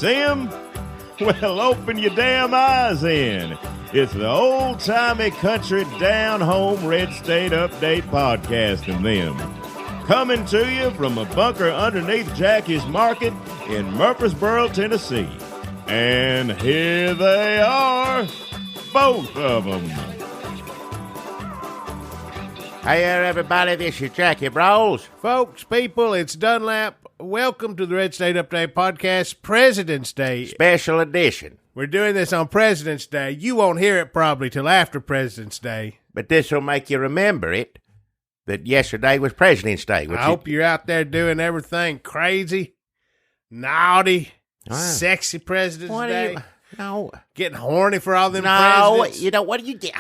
See 'em? Well, open your damn eyes in. It's the old-timey country down-home red state update podcast and them. Coming to you from a bunker underneath Jackie's Market in Murfreesboro, Tennessee. And here they are, both of them. Hey there, everybody. This is Jackie Bros. Folks, people, it's Dunlap. Welcome to the Red State Update Podcast, President's Day. Special edition. We're doing this on President's Day. You won't hear it probably till after President's Day. But this will make you remember it, that yesterday was President's Day. I hope you're out there doing everything crazy, naughty, sexy President's Day. No. Getting horny for all them presidents. No, you know, what do you get?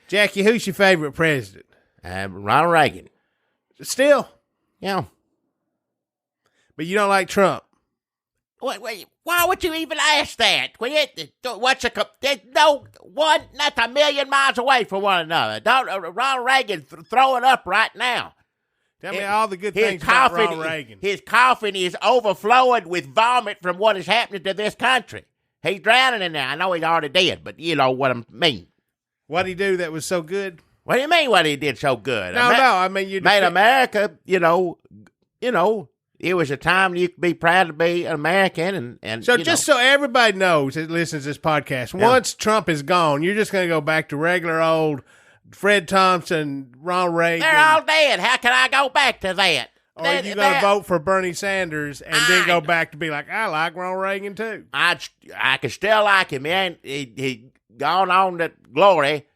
Jackie, who's your favorite president? Ronald Reagan. Still? Yeah. But you don't like Trump? Wait, why would you even ask that? There's no one, not a million miles away from one another. Ronald Reagan throwing up right now. Tell me all the good things about Ronald Reagan. His coffin is overflowing with vomit from what is happening to this country. He's drowning in there. I know he's already dead, but you know what I mean. What'd he do that was so good? What do you mean what he did so good? I mean you made America, you know, it was a time you could be proud to be an American. And so just so everybody knows that listens to this podcast, once Trump is gone, you're just going to go back to regular old Fred Thompson, Ronald Reagan. They're all dead. How can I go back to that? Or are you going to vote for Bernie Sanders and then go back to be like, I like Ronald Reagan too? I can still like him, man. He gone on to glory.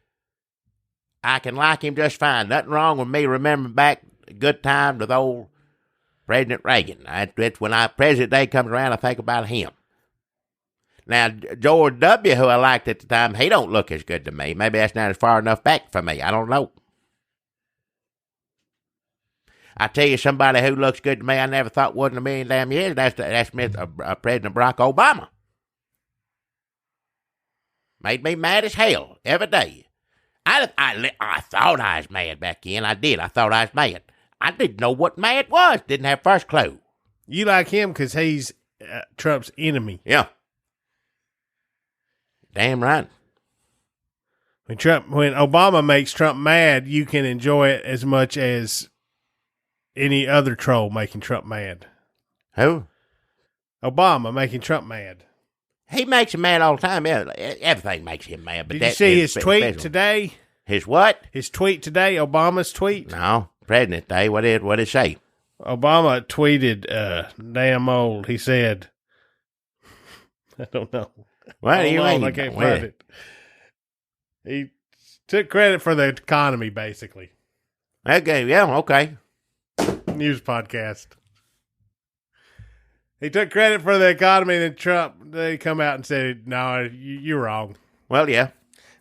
I can like him just fine. Nothing wrong with me remembering back a good time with old President Reagan. That's when President Day comes around, I think about him. Now, George W., who I liked at the time, he don't look as good to me. Maybe that's not as far enough back for me. I don't know. I tell you, somebody who looks good to me, I never thought would in a million damn years. That's President Barack Obama. Made me mad as hell every day. I thought I was mad back then. I did. I thought I was mad. I didn't know what mad was. Didn't have first clue. You like him because he's Trump's enemy. Yeah. Damn right. When Obama makes Trump mad, you can enjoy it as much as any other troll making Trump mad. Who? Obama making Trump mad. He makes him mad all the time. Everything makes him mad. But did you see his tweet today? His what? His tweet today, Obama's tweet? No. President Day. What did it say? Obama tweeted, damn old. He said, I don't know. What do you mean? I can't find it. He took credit for the economy, basically. Okay, yeah, okay. News podcast. He took credit for the economy, then Trump, they come out and said, no, you're wrong. Well, yeah.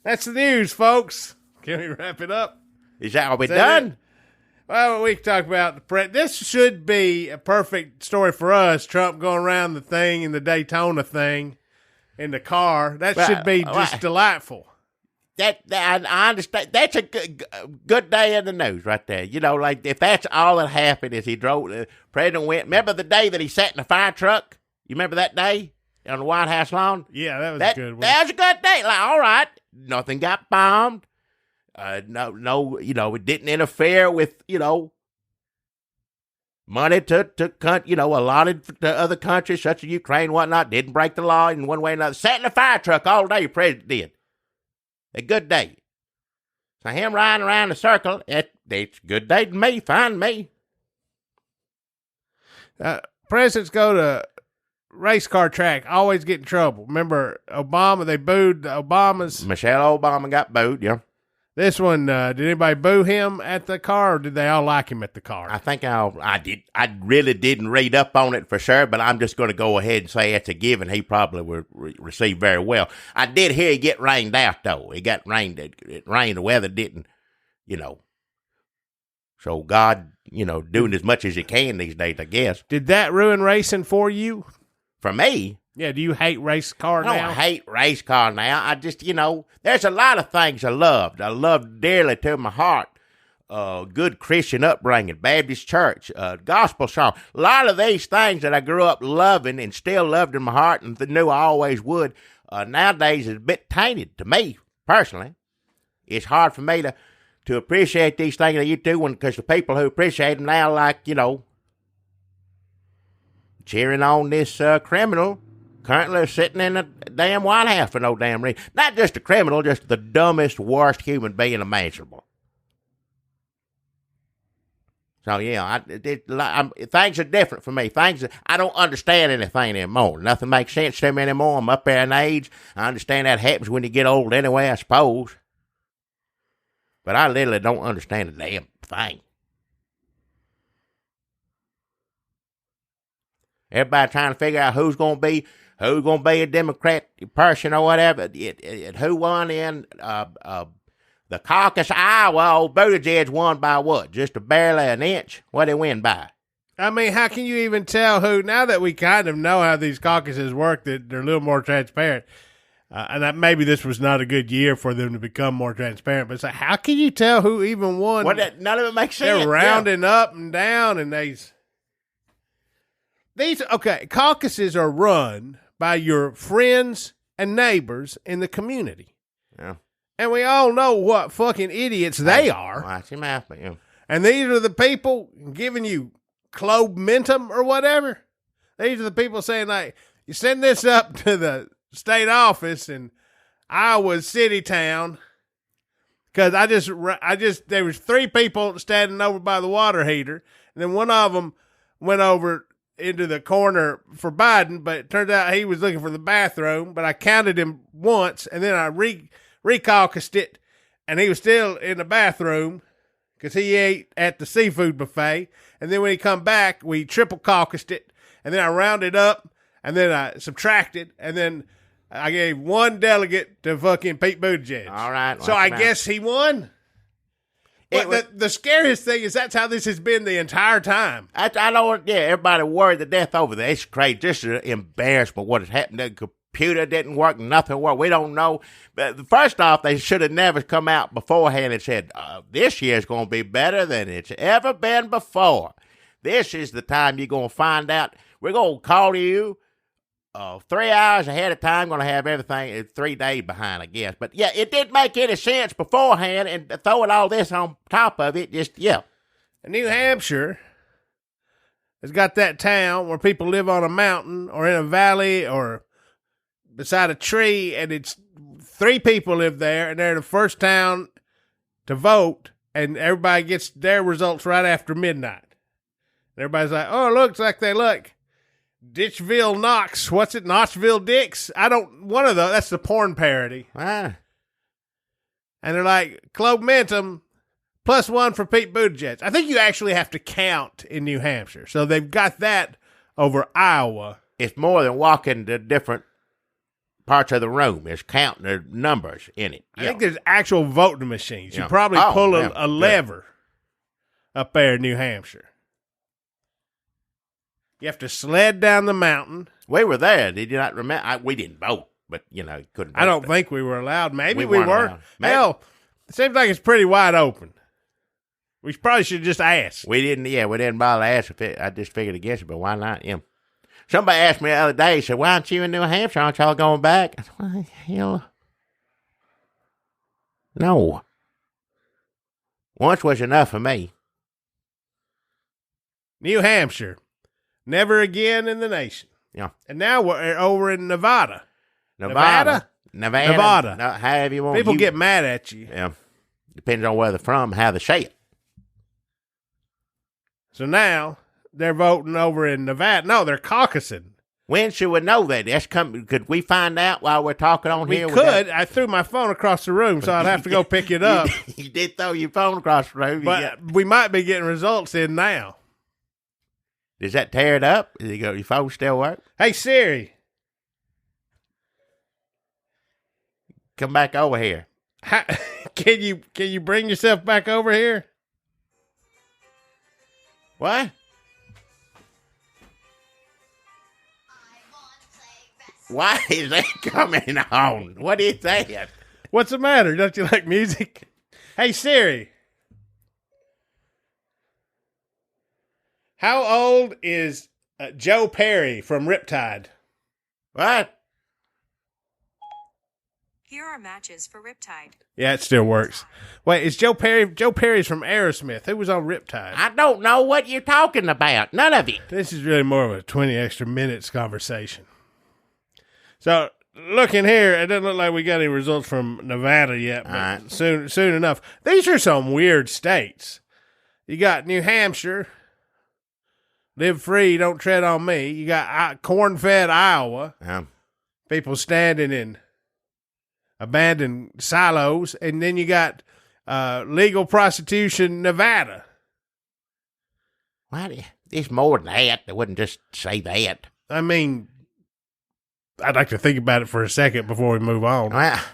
That's the news, folks. Can we wrap it up? Is that all we done? Well, we can talk about this should be a perfect story for us. Trump going around the thing in the Daytona thing in the car. That should be just delightful. I understand. That's a good day in the news right there. You know, like if that's all that happened is he drove, the president went. Remember the day that he sat in a fire truck? You remember that day on the White House lawn? Yeah, that was a good one. That was a good day. Like, all right, nothing got bombed. No, it didn't interfere with, money allotted to other countries such as Ukraine, whatnot. Didn't break the law in one way or another. Sat in a fire truck all day, the president did. A good day. So him riding around the circle, it's a good day to me, fine to me. Presidents go to race car track, always get in trouble. Remember Obama, they booed the Obamas. Michelle Obama got booed, yeah. This one, did anybody boo him at the car, or did they all like him at the car? I think I did. I really didn't read up on it for sure, but I'm just going to go ahead and say it's a given. He probably will receive very well. I did hear he get rained out, though. It got rained. It rained. The weather didn't, So God, doing as much as he can these days, I guess. Did that ruin racing for you? For me? Yeah, do you hate race car now? I don't hate race car now. I just, there's a lot of things I loved. I loved dearly to my heart good Christian upbringing, Baptist church, gospel song. A lot of these things that I grew up loving and still loved in my heart and knew I always would, nowadays is a bit tainted to me, personally. It's hard for me to appreciate these things that you do because the people who appreciate them now, like, cheering on this criminal currently sitting in the damn White House for no damn reason. Not just a criminal, just the dumbest, worst human being imaginable. So, yeah, things are different for me. I don't understand anything anymore. Nothing makes sense to me anymore. I'm up there in age. I understand that happens when you get old anyway, I suppose. But I literally don't understand a damn thing. Everybody trying to figure out who's going to be a Democrat person or whatever. Who won in the Caucus, Iowa? Old Buttigieg won by what? Just barely an inch? What did he win by? I mean, how can you even tell who, now that we kind of know how these caucuses work, that they're a little more transparent, and that maybe this was not a good year for them to become more transparent, but so how can you tell who even won? None of it makes sense. They're rounding up and down, and these caucuses are run by your friends and neighbors in the community. Yeah. And we all know what fucking idiots they are. Watch him out, man. And these are the people giving you momentum or whatever. These are the people saying, like, you send this up to the state office in Iowa city town. Because there was 3 people standing over by the water heater. And then one of them went over into the corner for Biden, but it turned out he was looking for the bathroom. But I counted him once, and then I recaucused it, and he was still in the bathroom because he ate at the seafood buffet. And then when he come back, we triple caucused it, and then I rounded up, and then I subtracted, and then I gave 1 delegate to fucking Pete Buttigieg. All right. So I guess he won. But the scariest thing is that's how this has been the entire time. I don't. Yeah, everybody worried to death over that. It's crazy. Just an embarrassment what has happened. The computer didn't work. Nothing worked. We don't know. But first off, they should have never come out beforehand and said, this year's going to be better than it's ever been before. This is the time you're going to find out. We're going to call you 3 hours ahead of time. Going to have everything 3 days behind, I guess. But, yeah, it didn't make any sense beforehand, and throwing all this on top of it, just, yeah. New Hampshire has got that town where people live on a mountain or in a valley or beside a tree, and it's 3 people live there, and they're the first town to vote, and everybody gets their results right after midnight. And everybody's like, oh, it looks like they look. Ditchville Knox. What's it? Knoxville Dicks? One of those. That's the porn parody. Ah. And they're like, momentum, +1 for Pete Buttigieg. I think you actually have to count in New Hampshire. So they've got that over Iowa. It's more than walking to different parts of the room. There's counting the numbers in it. I think there's actual voting machines. You probably pull a lever up there in New Hampshire. You have to sled down the mountain. We were there. Did you not remember? We didn't vote, but, couldn't vote. I don't think we were allowed. Maybe we were. Hell, it seems like it's pretty wide open. We probably should just ask. We didn't bother to ask. I just figured against it, but why not? Yeah. Somebody asked me the other day, said, why aren't you in New Hampshire? Aren't y'all going back? I said, what the hell? No. Once was enough for me. New Hampshire. Never again in the nation. Yeah. And now we're over in Nevada. Nevada. No, however you want. People get mad at you. Yeah. Depends on where they're from, how they say it. So now they're voting over in Nevada. No, they're caucusing. When should we know that? Could we find out while we're talking on here? We could. I threw my phone across the room, so I'd have to go pick it up. You did throw your phone across the room. But we might be getting results in now. Does that tear it up? Your phone still work? Hey, Siri. Come back over here. Can you bring yourself back over here? What? Why is that coming on? What is that? What's the matter? Don't you like music? Hey, Siri. How old is Joe Perry from Riptide? What? Here are matches for Riptide. Yeah, it still works. Wait, is Joe Perry? Joe Perry's from Aerosmith. Who was on Riptide? I don't know what you're talking about. None of it. This is really more of a 20 extra minutes conversation. So, looking here, it doesn't look like we got any results from Nevada yet, but right. soon enough. These are some weird states. You got New Hampshire, live free, don't tread on me. You got corn-fed Iowa, people standing in abandoned silos, and then you got legal prostitution Nevada. What? There's more than that. They wouldn't just say that. I mean, I'd like to think about it for a second before we move on. Well,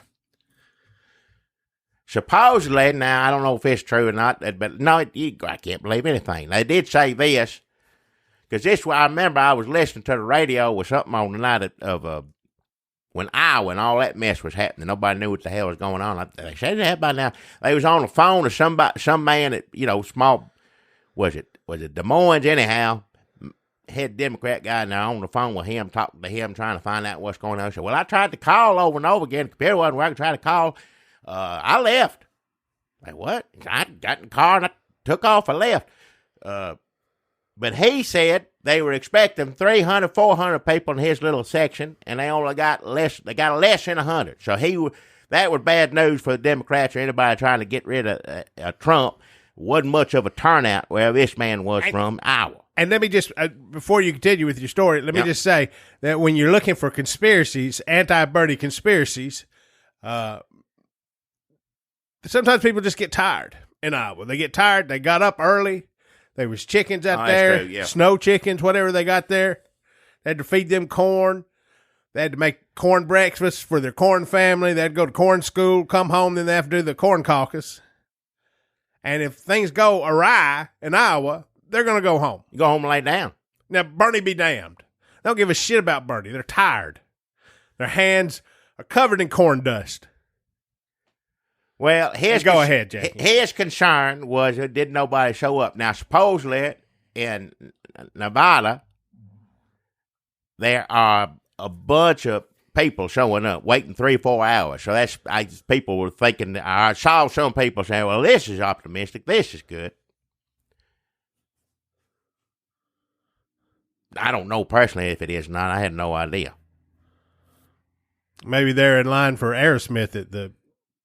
supposedly, now, I don't know if it's true or not, but no, I can't believe anything. They did say this, because this, I remember I was listening to the radio with something on the night of when Iowa and all that mess was happening. Nobody knew what the hell was going on. They said that by now. They was on the phone with some man at, small, was it Des Moines anyhow, head Democrat guy, and they're on the phone with him, talking to him, trying to find out what's going on. So, well, I tried to call over and over again. The computer wasn't working. I tried to call. I left. Like, what? I got in the car and I took off. I left. But he said they were expecting 300, 400 people in his little section, and they only got less. They got less than 100. So that was bad news for the Democrats or anybody trying to get rid of Trump. Wasn't much of a turnout where this man was from, Iowa. And let me just, before you continue with your story, let me just say that when you're looking for conspiracies, anti-Bernie conspiracies, sometimes people just get tired in Iowa. They get tired. They got up early. There was chickens out there, true, yeah. Snow chickens, whatever they got there. They had to feed them corn. They had to make corn breakfast for their corn family. They had to go to corn school, come home, then they have to do the corn caucus. And if things go awry in Iowa, they're going to go home. You go home and lay down. Now, Bernie be damned. They don't give a shit about Bernie. They're tired. Their hands are covered in corn dust. Well, go ahead, Jackie. His concern was that didn't nobody show up. Now, supposedly in Nevada, there are a bunch of people showing up, waiting 3 or 4 hours. So people were thinking. I saw some people saying, "Well, this is optimistic. This is good." I don't know personally if it is or not. I had no idea. Maybe they're in line for Aerosmith at the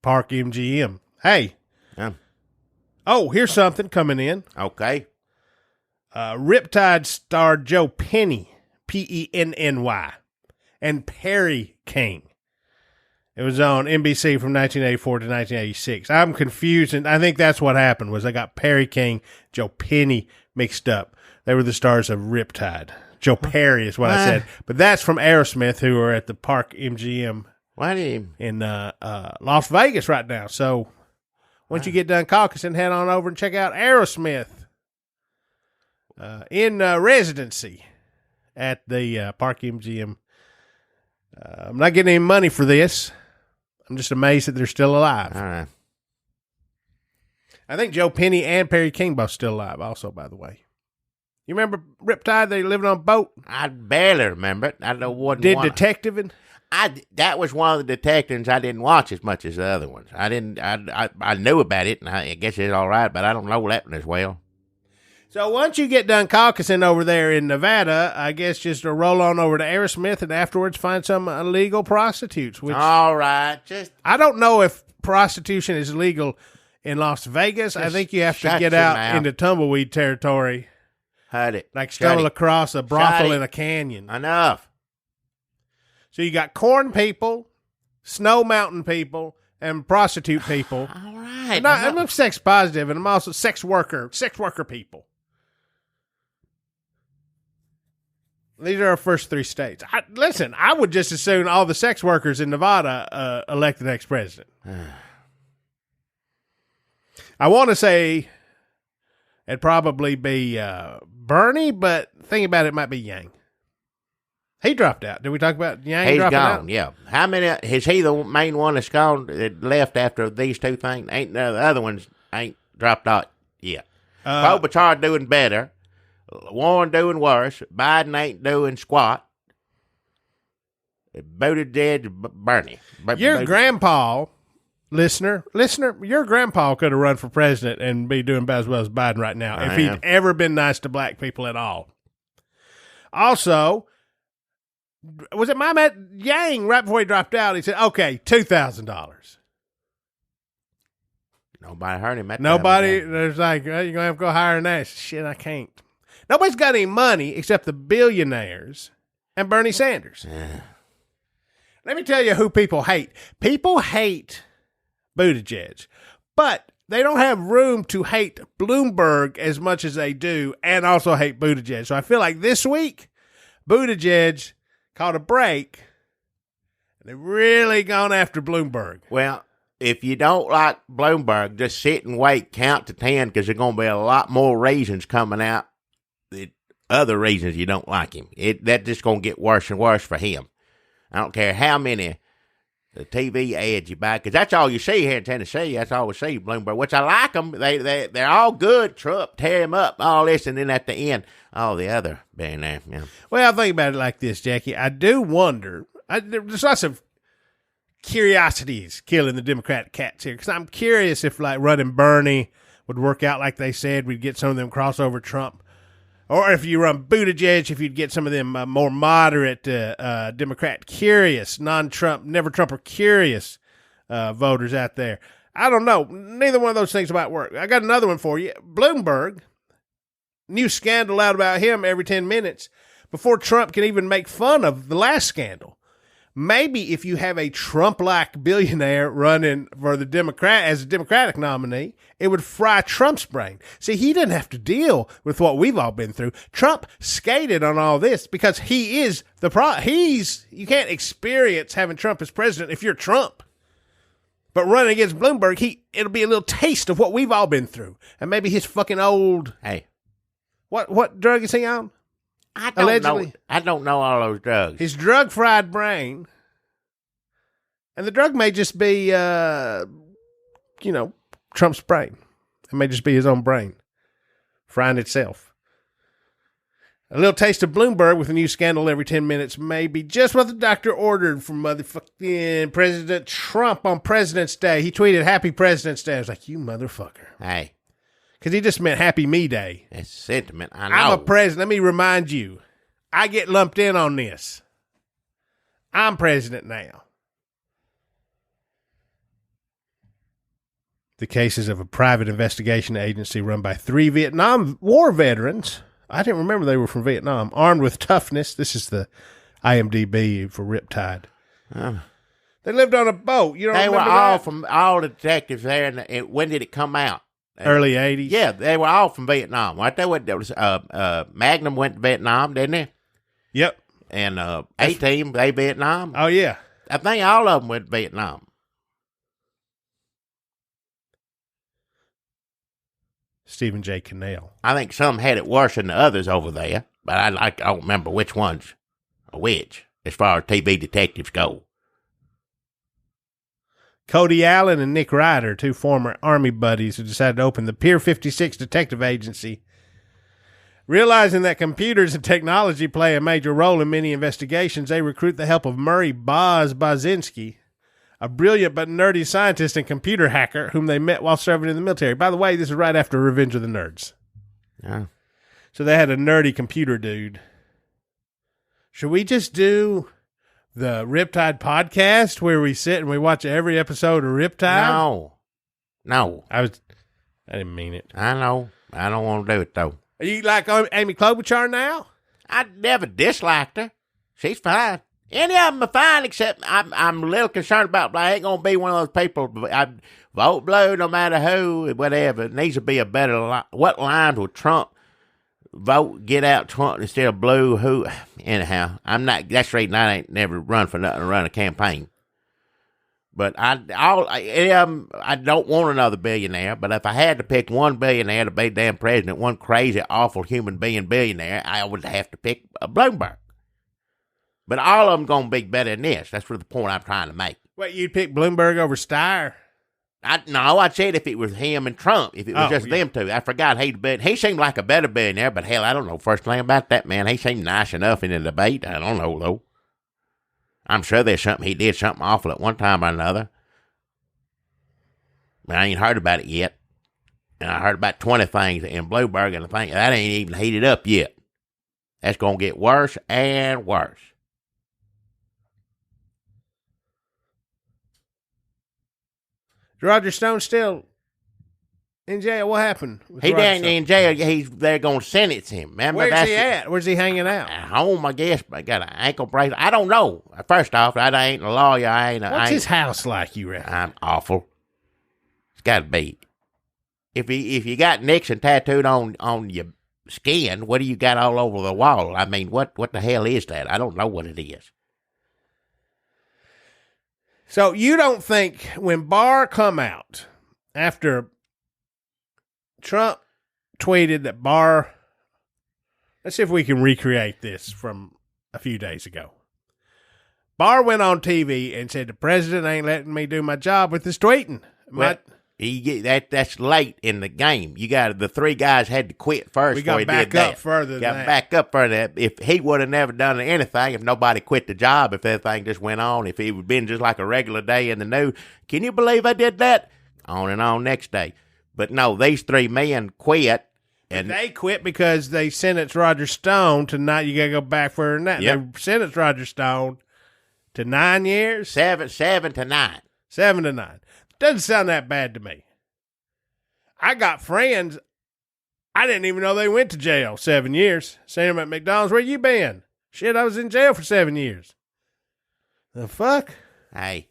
Park MGM. Hey. Yeah. Oh, here's something coming in. Okay. Riptide starred Joe Penny, Penny, and Perry King. It was on NBC from 1984 to 1986. I'm confused, and I think that's what happened was I got Perry King, Joe Penny mixed up. They were the stars of Riptide. Joe Perry is what I said. But that's from Aerosmith, who are at the Park MGM in Las Vegas right now. So once you get done caucusing, head on over and check out Aerosmith in residency at the Park MGM. I'm not getting any money for this. I'm just amazed that they're still alive. All right. I think Joe Penny and Perry King both still alive also, by the way. You remember Riptide? They lived on a boat. I barely remember it. I know what did detectiving. That was one of the detectives I didn't watch as much as the other ones. I didn't. I knew about it, and I guess it's all right, but I don't know that one as well. So once you get done caucusing over there in Nevada, I guess just to roll on over to Aerosmith and afterwards find some illegal prostitutes. Which all right, I don't know if prostitution is legal in Las Vegas. I think you have to get out into tumbleweed territory. Heard it. Like stumble across a brothel in a canyon. Enough. So you got corn people, snow mountain people, and prostitute people. All right. I'm sex positive, and I'm also sex worker people. These are our first 3 states. Listen, I would just as soon all the sex workers in Nevada elect the next president. I want to say it'd probably be Bernie, but think about it might be Yang. He dropped out. Did we talk about Yang He's dropping gone, out? yeah. How many, is he the main one that's gone, that left after these 2 things? The other ones ain't dropped out yet. Klobuchar doing better. Warren doing worse. Biden ain't doing squat. Buttigieg, Bernie. Your grandpa, listener, your grandpa could have run for president and be doing about as well as Biden right now if he'd ever been nice to black people at all. Also, was it my man Yang right before he dropped out? He said, "Okay, $2,000." Nobody heard him. Nobody. There's like, you're gonna have to go higher than that. Shit, I can't. Nobody's got any money except the billionaires and Bernie Sanders. Yeah. Let me tell you who people hate. People hate Buttigieg, but they don't have room to hate Bloomberg as much as they do and also hate Buttigieg. So I feel like this week, Buttigieg caught a break, and they're really gone after Bloomberg. Well, if you don't like Bloomberg, just sit and wait, count to 10, because there's going to be a lot more reasons coming out, the other reasons you don't like him. That's just going to get worse and worse for him. I don't care how many TV ads you buy, because that's all you see here in Tennessee. That's all we see, Bloomberg, which I like them. They're all good. Trump, tear him up, all this, and then at the end, all the other being there. Yeah. Well, think about it like this, Jackie. I do wonder, there's lots of curiosities killing the Democratic cats here, because I'm curious if, like, running Bernie would work out like they said. We'd get some of them crossover Trump. Or if you run Buttigieg, if you'd get some of them more moderate Democrat curious, non-Trump, never Trumper curious voters out there. I don't know. Neither one of those things might work. I got another one for you. Bloomberg, new scandal out about him every 10 minutes before Trump can even make fun of the last scandal. Maybe if you have a Trump-like billionaire running for the Democrat as a Democratic nominee, it would fry Trump's brain. See, he didn't have to deal with what we've all been through. Trump skated on all this because he is you can't experience having Trump as president if you're Trump. But running against Bloomberg, it'll be a little taste of what we've all been through. And maybe his fucking old... Hey. What drug is he on? Allegedly. I don't know all those drugs. His drug-fried brain. And the drug may just be, Trump's brain. It may just be his own brain frying itself. A little taste of Bloomberg with a new scandal every 10 minutes may be just what the doctor ordered from motherfucking President Trump on President's Day. He tweeted, "Happy President's Day." I was like, you motherfucker. Hey. Because he just meant Happy Me Day. That's sentiment. I know. I'm a president. Let me remind you. I get lumped in on this. I'm president now. The cases of a private investigation agency run by 3 Vietnam War veterans. I didn't remember they were from Vietnam. Armed with toughness. This is the IMDb for Riptide. They lived on a boat. You don't they remember were all that? from all the detectives there. And when did it come out? Early 80s? Yeah, they were all from Vietnam. Right there was Magnum went to Vietnam, didn't they? Yep. And A-Team, they Vietnam. Oh, yeah. I think all of them went to Vietnam. Stephen J. Cannell. I think some had it worse than the others over there, but I don't remember which ones are which as far as TV detectives go. Cody Allen and Nick Ryder, 2 former Army buddies who decided to open the Pier 56 Detective Agency. Realizing that computers and technology play a major role in many investigations, they recruit the help of Murray Bozinski, a brilliant but nerdy scientist and computer hacker whom they met while serving in the military. By the way, this is right after Revenge of the Nerds. Yeah. So they had a nerdy computer dude. Should we just do the Riptide podcast where we sit and we watch every episode of Riptide? No. I didn't mean it. I know. I don't want to do it, though. Are you like Amy Klobuchar now? I never disliked her. She's fine. Any of them are fine, except I'm a little concerned about, I ain't going to be one of those people. I vote blue no matter who, whatever. It needs to be a better line. What lines will Trump vote, get out Trump instead of blue? Who? Anyhow, that's the reason I ain't never run for nothing to run a campaign. But I don't want another billionaire, but if I had to pick one billionaire to be damn president, one crazy, awful human being billionaire, I would have to pick Bloomberg. But all of them going to be better than this. That's the point I'm trying to make. What, you'd pick Bloomberg over Steyer? I said if it was him and Trump, if it was just them two. I forgot he seemed like a better billionaire, but hell, I don't know first thing about that man. He seemed nice enough in the debate. I don't know, though. I'm sure there's something he did something awful at one time or another. I ain't heard about it yet. And I heard about 20 things in Bloomberg, and I think that ain't even heated up yet. That's going to get worse and worse. Roger Stone still in jail. What happened? He ain't in jail. They're going to sentence him. Remember, where's he at? Where's he hanging out? At home, I guess. But got an ankle bracelet. I don't know. First off, I ain't a lawyer. What's his house like, you reckon? I'm awful. It's got to be. If you got Nixon tattooed on your skin, what do you got all over the wall? I mean, what the hell is that? I don't know what it is. So you don't think when Barr come out after Trump tweeted that Barr, let's see if we can recreate this from a few days ago. Barr went on TV and said the president ain't letting me do my job with his tweeting. That's late in the game. You got the three guys had to quit first. We got back up further. Got back up further. If he would have never done anything, if nobody quit the job, if everything just went on, if it would been just like a regular day in the news, can you believe I did that? On and on next day. But no, these three men quit. And they quit because they sentenced Roger Stone to not. You got to go back further than that. Yep. They sentenced Roger Stone to 9 years. 7 to 9. 7 to 9. Doesn't sound that bad to me. I got friends. I didn't even know they went to jail 7 years. Seen them at McDonald's. Where you been? Shit, I was in jail for 7 years. The fuck? Hey.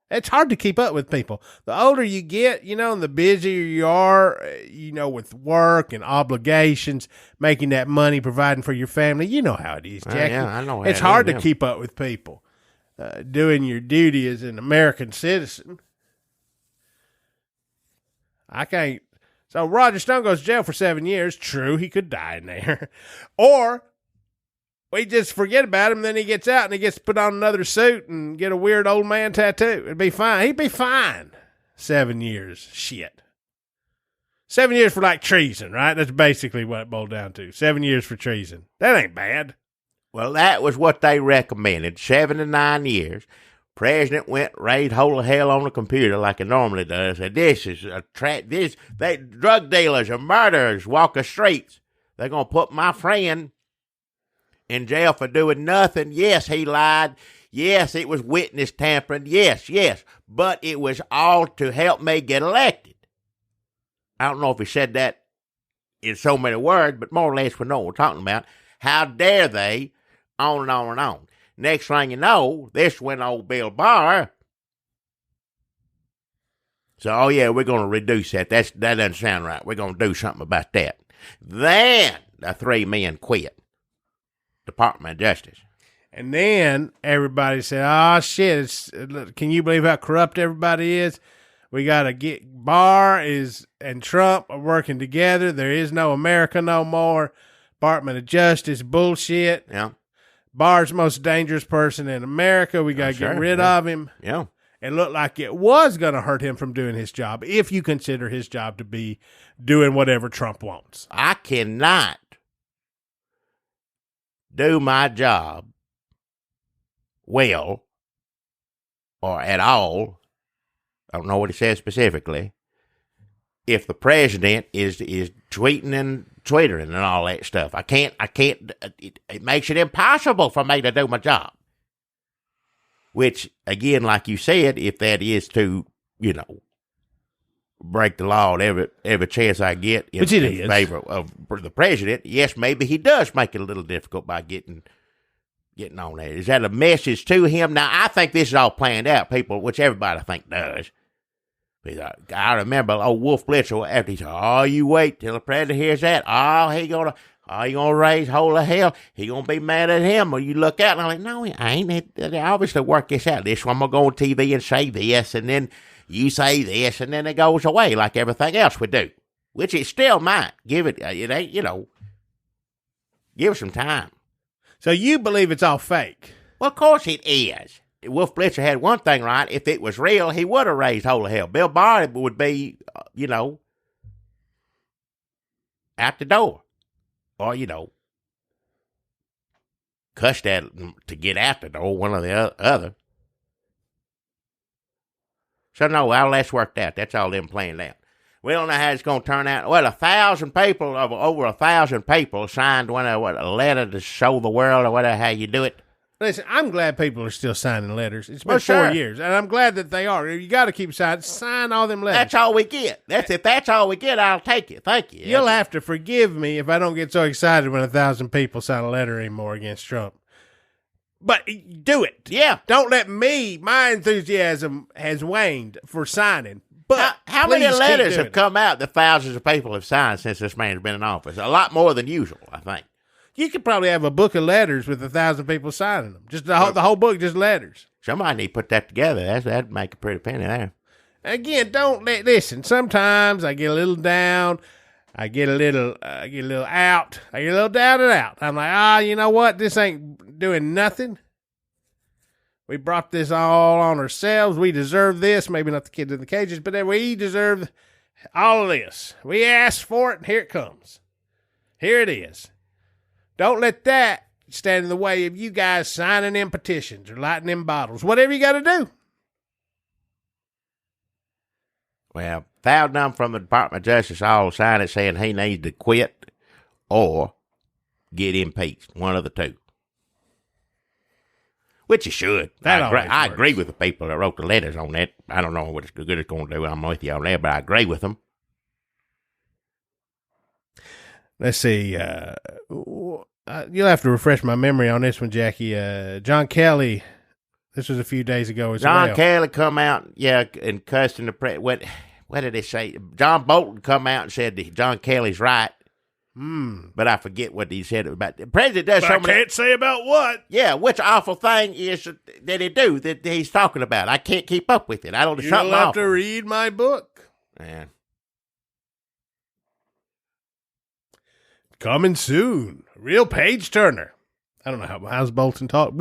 It's hard to keep up with people. The older you get, and the busier you are, with work and obligations, making that money, providing for your family. You know how it is, Jackie. Yeah, I know how it's it hard is, to keep up with people. Doing your duty as an American citizen. I can't. So Roger Stone goes to jail for 7 years. True, he could die in there. Or we just forget about him, then he gets out and he gets to put on another suit and get a weird old man tattoo. It'd be fine. He'd be fine. 7 years. Shit. 7 years for like treason, right? That's basically what it boiled down to. 7 years for treason. That ain't bad. Well, that was what they recommended, 7 to 9 years. President went raised whole of hell on the computer like he normally does. And this is drug dealers and murderers walk the streets. They're going to put my friend in jail for doing nothing. Yes, he lied. Yes, it was witness tampering. Yes. But it was all to help me get elected. I don't know if he said that in so many words, but more or less we know what we're talking about. How dare they? On and on and on. Next thing you know, this went old Bill Barr. So, we're going to reduce that. That doesn't sound right. We're going to do something about that. Then the three men quit. Department of Justice. And then everybody said, oh, shit, can you believe how corrupt everybody is? We got to get Barr and Trump are working together. There is no America no more. Department of Justice bullshit. Yeah. Barr's the most dangerous person in America. We got to get rid of him. Yeah. It looked like it was going to hurt him from doing his job, if you consider his job to be doing whatever Trump wants. I cannot do my job well or at all. I don't know what he says specifically. If the president is tweeting and twittering and all that stuff, I can't, it makes it impossible for me to do my job. Which, again, like you said, if that is to, break the law every chance I get in favor of the president, yes, maybe he does make it a little difficult by getting on there. Is that a message to him? Now, I think this is all planned out, people, which everybody I think does. I remember old Wolf Blitzer after he said, "Oh, you wait till the president hears that. You gonna raise whole of hell. He gonna be mad at him." Or you look out and I'm like, "No, he ain't. They obviously work this out. This one I'm gonna go on TV and say this, and then you say this, and then it goes away like everything else we do, which it still might. Give it ain't give it some time." So you believe it's all fake? Well, of course it is. Wolf Blitzer had one thing right. If it was real, he would have raised holy hell. Bill Barr would be, out the door. Or, cussed at him to get out the door, one or the other. So, no, all that's worked out. That's all them planned out. We don't know how it's going to turn out. Well, over 1,000 people signed a letter to show the world or whatever how you do it. Listen, I'm glad people are still signing letters. It's been 4 years, and I'm glad that they are. You got to keep sign all them letters. That's all we get. If that's all we get, I'll take it. Thank you. You'll have to forgive me if I don't get so excited when 1,000 people sign a letter anymore against Trump. But do it. Yeah. Don't let my enthusiasm has waned for signing. But how many letters have come out that thousands of people have signed since this man's been in office? A lot more than usual, I think. You could probably have a book of letters with 1,000 people signing them. Just the whole book, just letters. Somebody need to put that together. That'd make a pretty penny there. Again, listen. Sometimes I get a little down. I get a little out. I get a little down and out. I'm like, you know what? This ain't doing nothing. We brought this all on ourselves. We deserve this. Maybe not the kids in the cages, but we deserve all of this. We asked for it, and here it comes. Here it is. Don't let that stand in the way of you guys signing in petitions or lighting in bottles. Whatever you got to do. Well, 1,000 of them from the Department of Justice all signed it saying he needs to quit or get impeached. One of the two. Which he should. I agree with the people that wrote the letters on that. I don't know what good it's going to do. I'm with you on that, but I agree with them. Let's see. You'll have to refresh my memory on this one, Jackie. John Kelly, this was a few days ago as well. John Kelly come out, and cussed in the press. What did they say? John Bolton come out and said that John Kelly's right. But I forget what he said about the president does. But I can't say about what. Yeah, which awful thing is that he do that he's talking about? I can't keep up with it. I don't. You'll have to read my book. Yeah. Coming soon, real page turner. I don't know how's Bolton talk.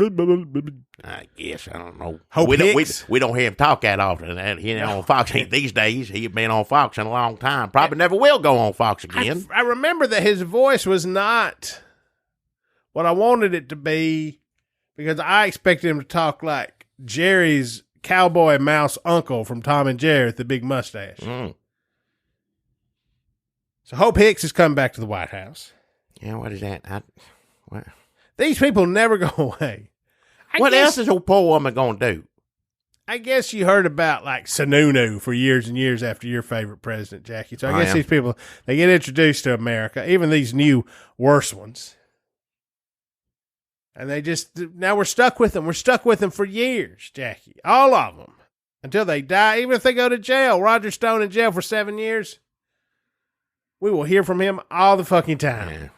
I guess I don't know. We don't hear him talk that often. On Fox these days. He's been on Fox in a long time. Probably never will go on Fox again. I remember that his voice was not what I wanted it to be because I expected him to talk like Jerry's cowboy mouse uncle from Tom and Jerry with the big mustache. So Hope Hicks is coming back to the White House. Yeah, what is that? What? These people never go away. What else is a poor woman going to do? I guess you heard about like Sununu for years and years after your favorite president, Jackie. So I guess these people, they get introduced to America, even these new worse ones. And now we're stuck with them. We're stuck with them for years, Jackie. All of them. Until they die. Even if they go to jail. Roger Stone in jail for 7 years. We will hear from him all the fucking time. Yeah.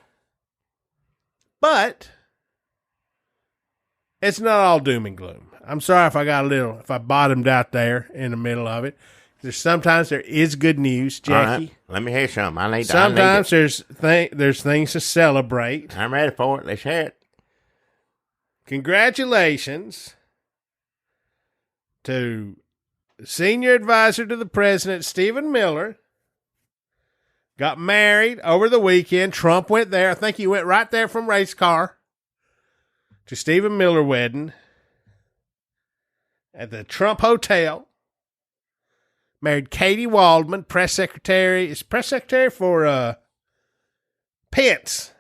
But it's not all doom and gloom. I'm sorry if I bottomed out there in the middle of it. Sometimes there is good news, Jackie. Right. Let me hear something. Sometimes there's things to celebrate. I'm ready for it. Let's hear it. Congratulations to senior advisor to the president, Stephen Miller. Got married over the weekend. Trump went there. I think he went right there from race car to Stephen Miller wedding at the Trump Hotel. Married Katie Waldman, press secretary. Is press secretary for Pence.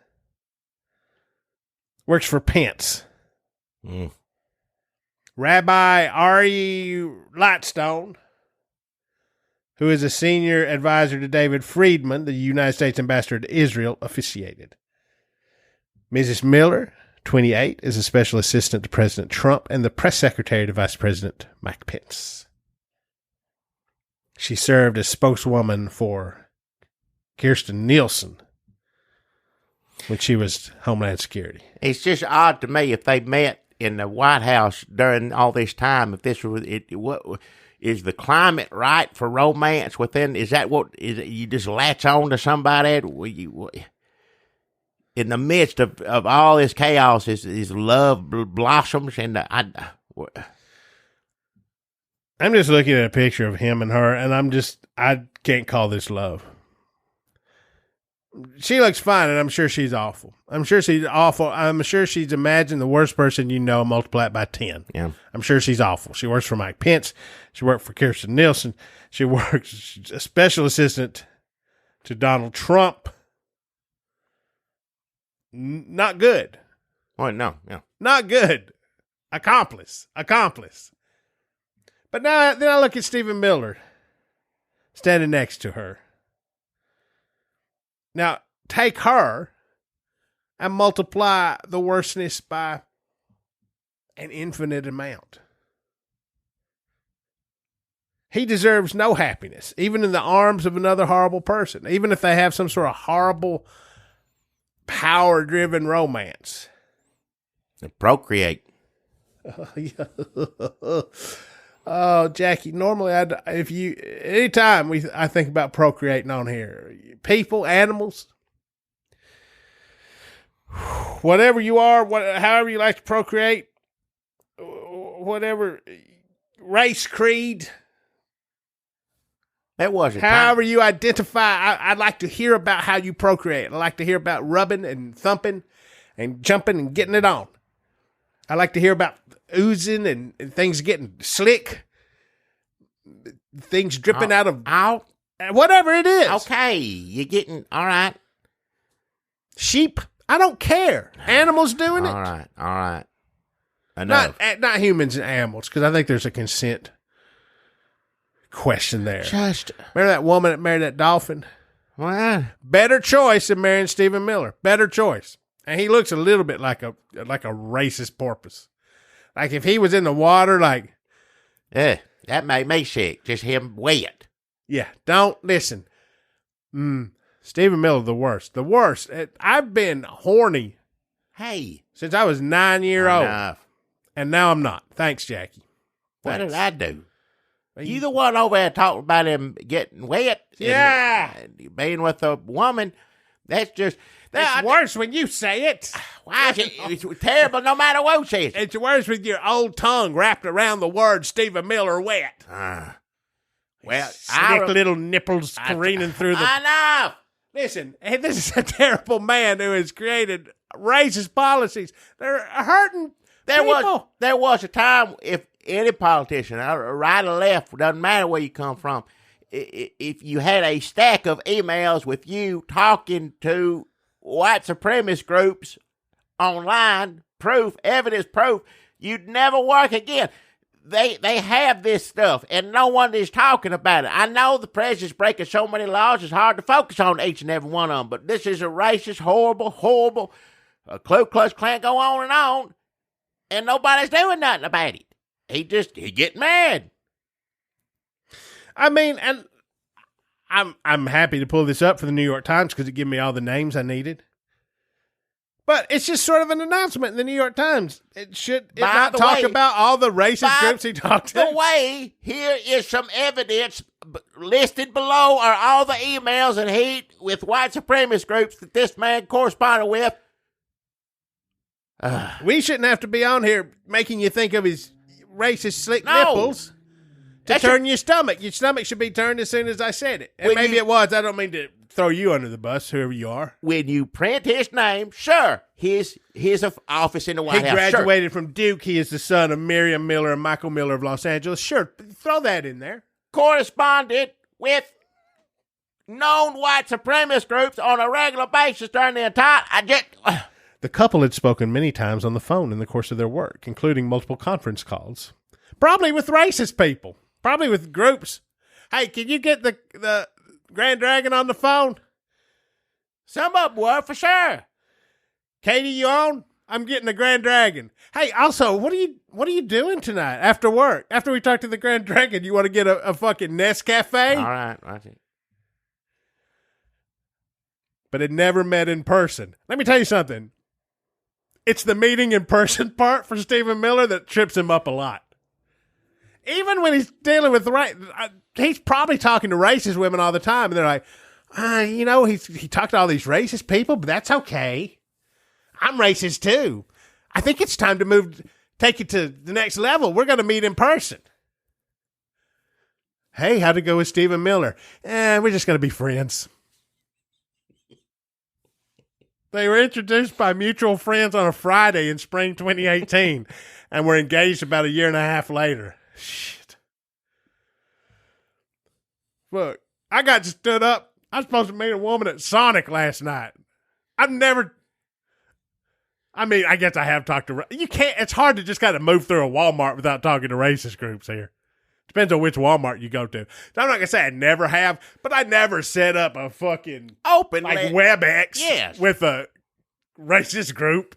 Works for Pence. Rabbi Ari Lightstone, who is a senior advisor to David Friedman, the United States ambassador to Israel, officiated. Mrs. Miller, 28, is a special assistant to President Trump and the press secretary to Vice President Mike Pence. She served as spokeswoman for Kirstjen Nielsen when she was Homeland Security. It's just odd to me if they met in the White House during all this time. If this was what is the climate right for romance within? Is that what is it, you just latch on to somebody in the midst of all this chaos? Is love blossoms and I'm just looking at a picture of him and her, and I can't call this love. She looks fine, and I'm sure she's awful. I'm sure she's awful. I'm sure she's imagined the worst person you know, multiply it by 10. Yeah. I'm sure she's awful. She works for Mike Pence. She worked for Kirsten Nielsen. She works a special assistant to Donald Trump. Not good. Oh, no. Yeah. Not good. Accomplice. But now then I look at Stephen Miller standing next to her. Now, take her and multiply the worstness by an infinite amount. He deserves no happiness, even in the arms of another horrible person, even if they have some sort of horrible, power-driven romance. To procreate. Oh, Jackie, normally anytime I think about procreating on here, people, animals, whatever you are, however you like to procreate, whatever race, creed, That was however you identify, I'd like to hear about how you procreate. I like to hear about rubbing and thumping and jumping and getting it on. I like to hear about oozing and things getting slick, things dripping out of whatever it is. Okay, you're getting all right. Sheep, I don't care. Animals doing it. All right. Enough. Not humans and animals, because I think there's a consent question there. Remember that woman that married that dolphin? What? Better choice than marrying Stephen Miller. Better choice. And he looks a little bit like a racist porpoise. Like if he was in the water, like... That made me sick. Just him wet. Yeah, don't listen. Stephen Miller, the worst. The worst. I've been horny. Hey. Since I was 9 years old. Enough. And now I'm not. Thanks, Jackie. What Thanks. did I do? You the one over there talking about him getting wet. Yeah. And being with a woman. That's just... It's worse when you say it. Why is it? It's terrible no matter who says it. It's worse with your old tongue wrapped around the word Stephen Miller wet. Well, Slick little nipples careening through the... Enough! Listen, this is a terrible man who has created racist policies. They're hurting people. There was a time, if any politician, right or left, doesn't matter where you come from, if you had a stack of emails with you talking to white supremacist groups online, evidence proof, you'd never work again. They have this stuff, and no one is talking about it. I know the president's breaking so many laws, it's hard to focus on each and every one of them, but this is a racist, horrible, Ku Klux Klan, go on, and nobody's doing nothing about it. He get mad. I mean, and I'm happy to pull this up for the New York Times because it gave me all the names I needed. But it's just sort of an announcement in the New York Times. It should not talk about all the racist groups he talked to. By the way, here is some evidence listed below are all the emails and heat with white supremacist groups that this man corresponded with. We shouldn't have to be on here making you think of his racist slick nipples to turn your stomach. Your stomach should be turned as soon as I said it. And maybe it was. I don't mean to throw you under the bus, whoever you are. When you print his name, sure, his office in the White House. He graduated from Duke. He is the son of Miriam Miller and Michael Miller of Los Angeles. Sure, throw that in there. Corresponded with known white supremacist groups on a regular basis during the entire... The couple had spoken many times on the phone in the course of their work, including multiple conference calls. Probably with racist people. Probably with groups. Hey, can you get the Grand Dragon on the phone? Some of them were, for sure. Katie, you on? I'm getting the Grand Dragon. Hey, also, what are you doing tonight after work? After we talk to the Grand Dragon, you want to get a fucking Nescafe? All right. But it never met in person. Let me tell you something. It's the meeting in person part for Stephen Miller that trips him up a lot. Even when he's dealing with he's probably talking to racist women all the time, and they're like, he talked to all these racist people, but that's okay. I'm racist too. I think it's time to take it to the next level. We're going to meet in person. Hey, how'd it go with Stephen Miller? We're just going to be friends. They were introduced by mutual friends on a Friday in spring 2018 and were engaged about a year and a half later. Shit. Look, I got stood up. I was supposed to meet a woman at Sonic last night. I guess I have talked to... You can't... It's hard to just kind of move through a Walmart without talking to racist groups here. Depends on which Walmart you go to. I'm not going to say I never have, but I never set up a fucking... Open. Like WebEx. Yes. With a racist group.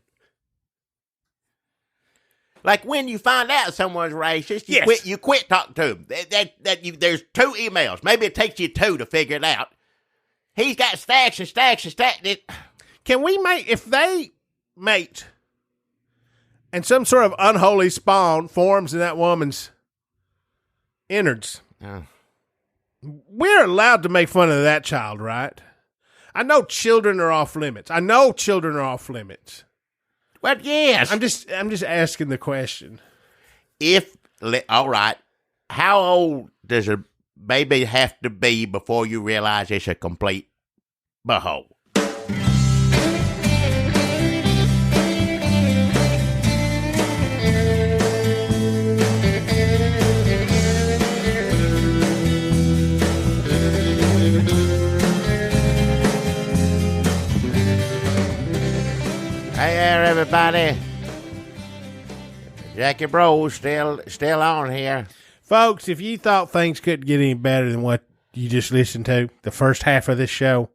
Like when you find out someone's racist, you quit talking to them. There's 2 emails. Maybe it takes you 2 to figure it out. He's got stacks and stacks and stacks. Can we make... If they mate and some sort of unholy spawn forms in that woman's innards, we're allowed to make fun of that child, right? I know children are off limits. Well, yes. I'm just asking the question. All right, how old does a baby have to be before you realize it's a complete butthole? Hey there, everybody. Jackie Bro still on here. Folks, if you thought things couldn't get any better than what you just listened to, the first half of this show,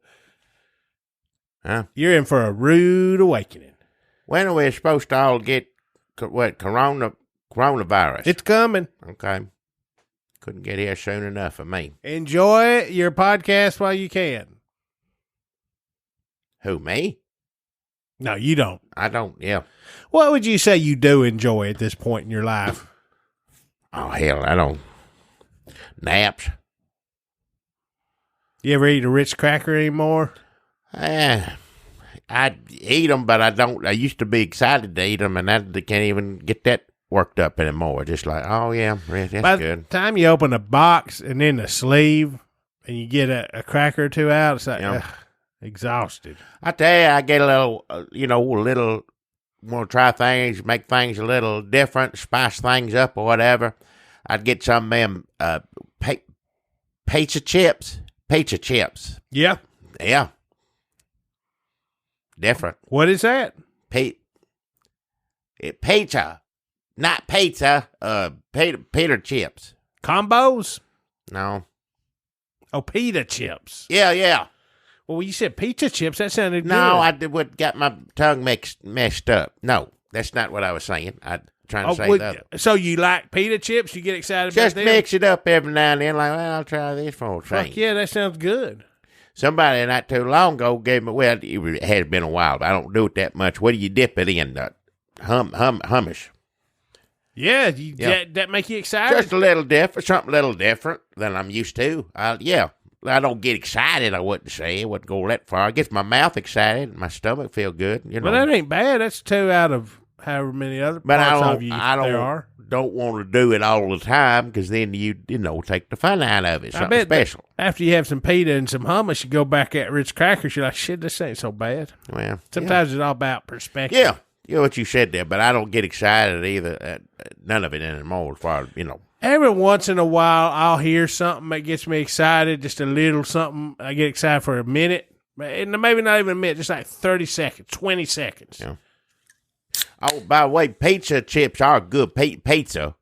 you're in for a rude awakening. When are we supposed to all get, coronavirus? It's coming. Okay. Couldn't get here soon enough for me. Enjoy your podcast while you can. Who, me? No, you don't. I don't, yeah. What would you say you do enjoy at this point in your life? Oh, hell, I don't. Naps. You ever eat a Ritz cracker anymore? I eat them, but I don't. I used to be excited to eat them, and I can't even get that worked up anymore. Just like, oh, yeah, that's By good. the time you open a box and then the sleeve and you get a cracker or 2 out, it's like, exhausted. I tell you, I get a little, want to try things, make things a little different, spice things up or whatever. I'd get some of them pizza chips. Pizza chips. Yeah. Yeah. Different. What is that? Pizza. Not pizza. Peter chips. Combos? No. Oh, pita chips. Yeah. Well, you said pizza chips. That sounded good. No, I got my tongue messed up. No, that's not what I was saying. I'm trying to say that. So you like pita chips? You get excited about Just them? mix it up every now and then. Like, well, I'll try this for a change. Fuck yeah, that sounds good. Somebody not too long ago gave me, well, it has been a while, but I don't do it that much. What do you dip it in? Hummus. Yeah, that make you excited? Just a little different, something a little different than I'm used to. I don't get excited, I wouldn't say. I wouldn't go that far. It gets my mouth excited, my stomach feel good. You know. But that ain't bad. That's 2 out of however many other parts of you there are. Don't want to do it all the time because then you take the fun out of it. Something special. After you have some pita and some hummus, you go back at Ritz crackers. You're like, shit, this ain't so bad. Well, sometimes it's all about perspective. Yeah, you know what you said there, but I don't get excited either. None of it anymore, as far as Every once in a while, I'll hear something that gets me excited, just a little something. I get excited for a minute, and maybe not even a minute, just like 30 seconds, 20 seconds. Yeah. Oh, by the way, pizza chips are good. Pizza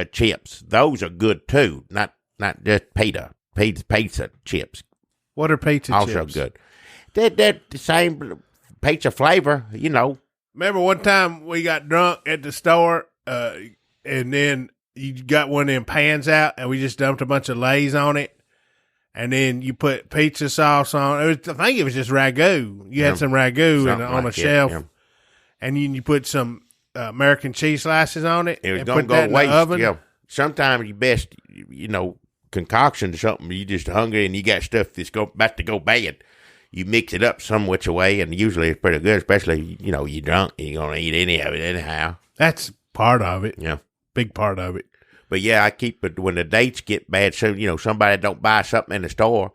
chips, those are good too. Not just pita chips. What are pizza chips? Also good. They're the same pizza flavor, Remember one time we got drunk at the store, and then you got one of them pans out, and we just dumped a bunch of Lay's on it, and then you put pizza sauce on it. I think it was just ragu. You had some ragu on a shelf, and you put some American cheese slices on it, and put that in the oven. Yeah. Sometimes you best, concoction or something. You just hungry and you got stuff that's about to go bad. You mix it up some which way, and usually it's pretty good, especially, you're drunk. You ain't going to eat any of it anyhow. That's part of it. Yeah. Big part of it. But yeah, I keep it when the dates get bad. So, somebody don't buy something in the store.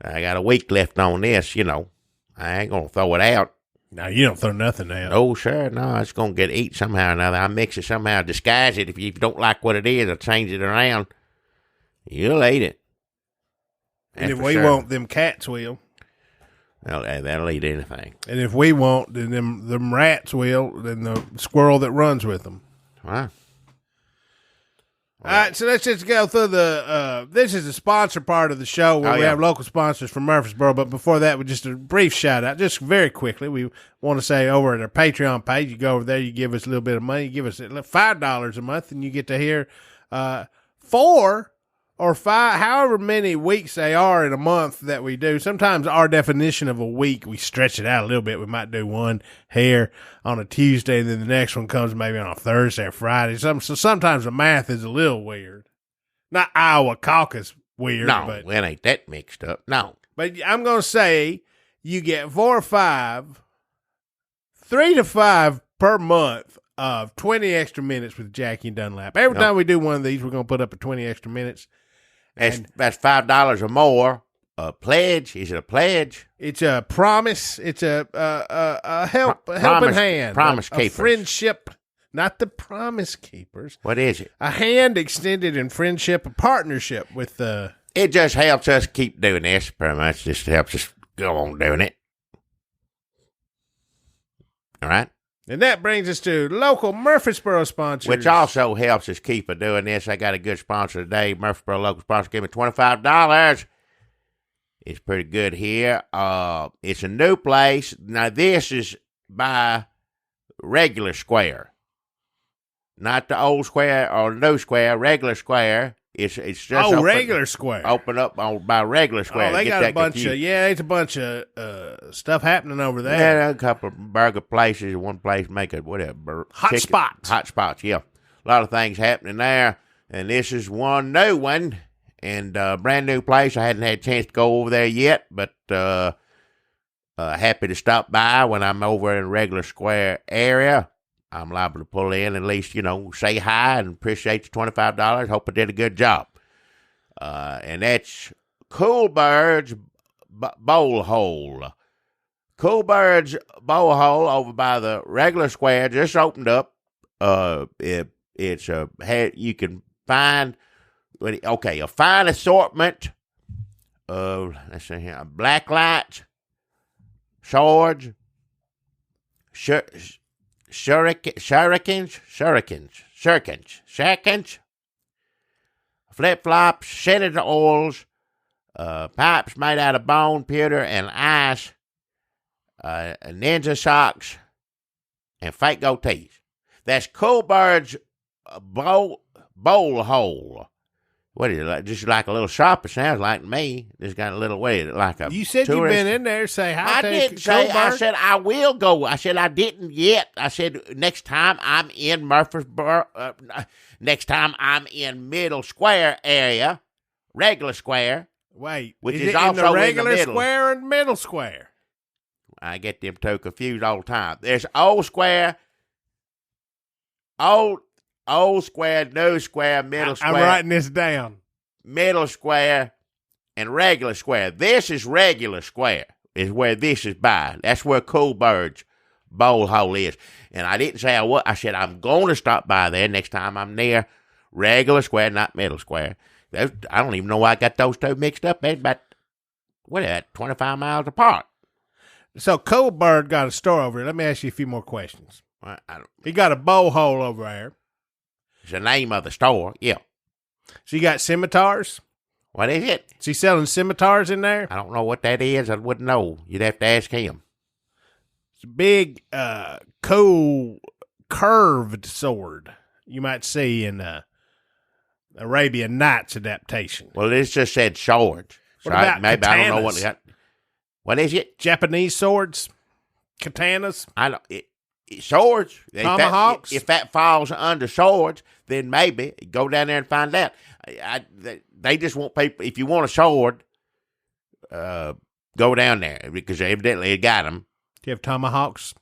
I got a week left on this, I ain't going to throw it out. No, you don't throw nothing out. No, sir. No, it's going to get eat somehow or another. I mix it somehow, disguise it. If you don't like what it is, I'll change it around. You'll eat it. And That's if for we sure. want, them cats will. That'll eat anything. And if we want, then them rats will, then the squirrel that runs with them. Wow. All right, so let's just go through this is the sponsor part of the show where we have local sponsors from Murfreesboro. But before that, with just a brief shout out, just very quickly, we want to say over at our Patreon page, you go over there, you give us a little bit of money, you give us $5 a month, and you get to hear 4 or 5, however many weeks they are in a month that we do. Sometimes our definition of a week, we stretch it out a little bit. We might do one here on a Tuesday, and then the next one comes maybe on a Thursday or Friday. So sometimes the math is a little weird. Not Iowa caucus weird. No, but it ain't that mixed up. No. But I'm going to say you get 4 or 5, 3 to 5 per month of 20 extra minutes with Jackie and Dunlap. Every time we do one of these, we're going to put up a 20 extra minutes. That's $5 or more. A pledge? Is it a pledge? It's a promise. It's a helping hand. Promise a keepers. Friendship, not the promise keepers. What is it? A hand extended in friendship, a partnership with the. It just helps us keep doing this, pretty much. Just helps us go on doing it. All right? And that brings us to local Murfreesboro sponsors. Which also helps us keep doing this. I got a good sponsor today. Murfreesboro local sponsor gave me $25. It's pretty good here. It's a new place. Now, this is by regular square. Not the old square or new square, regular square. It's just regular square. Open up by regular square. Oh, they got a bunch of it's a bunch of stuff happening over there. Yeah, a couple of burger places. One place make it whatever hot spots. Yeah, a lot of things happening there. And this is one new one and brand new place. I hadn't had a chance to go over there yet, but happy to stop by when I'm over in the regular square area. I'm liable to pull in and at least, say hi and appreciate the $25. Hope I did a good job. And that's Cool Bird's Bowl Hole. Cool Bird's Bowl Hole over by the regular square just opened up. It's you can find, a fine assortment of, let's see here, black lights, swords, shurikens, flip-flops, scented oils, pipes made out of bone, pewter, and ice, ninja socks, and fake goatees. That's Cool Bird's bowl hole. What is it? Just like a little shop, it sounds like to me. Just got a little way, like a You said tourist. you've been in there. Say hi. I didn't say. I said I will go. I said I didn't yet. I said next time I'm in Murfreesboro. Next time I'm in Middle Square area, regular square. Wait, which is is it also in the regular in the middle. square and middle square? I get them two confused all the time. There's old square, old square, new square, middle square. I'm writing this down. Middle square and regular square. This is regular square is where this is by. That's where Cool Bird's Bowl Hole is. And I didn't say I would. I said I'm going to stop by there next time I'm near regular square, not middle square. I don't even know why I got those two mixed up. They're about, 25 miles apart. So Cool Bird got a store over here. Let me ask you a few more questions. He got a bowl hole over there. It's the name of the store, yeah. So you got scimitars? What is it? Is he selling scimitars in there? I don't know what that is. I wouldn't know. You'd have to ask him. It's a big, cool, curved sword you might see in Arabian Nights adaptation. Well, this just said swords. What about maybe katanas? I don't know what they got. What is it? Japanese swords? Katanas? I don't. Swords. Tomahawks? If that falls under swords, then maybe go down there and find out. They just want people. If you want a sword, go down there because evidently they got them. Do you have tomahawks?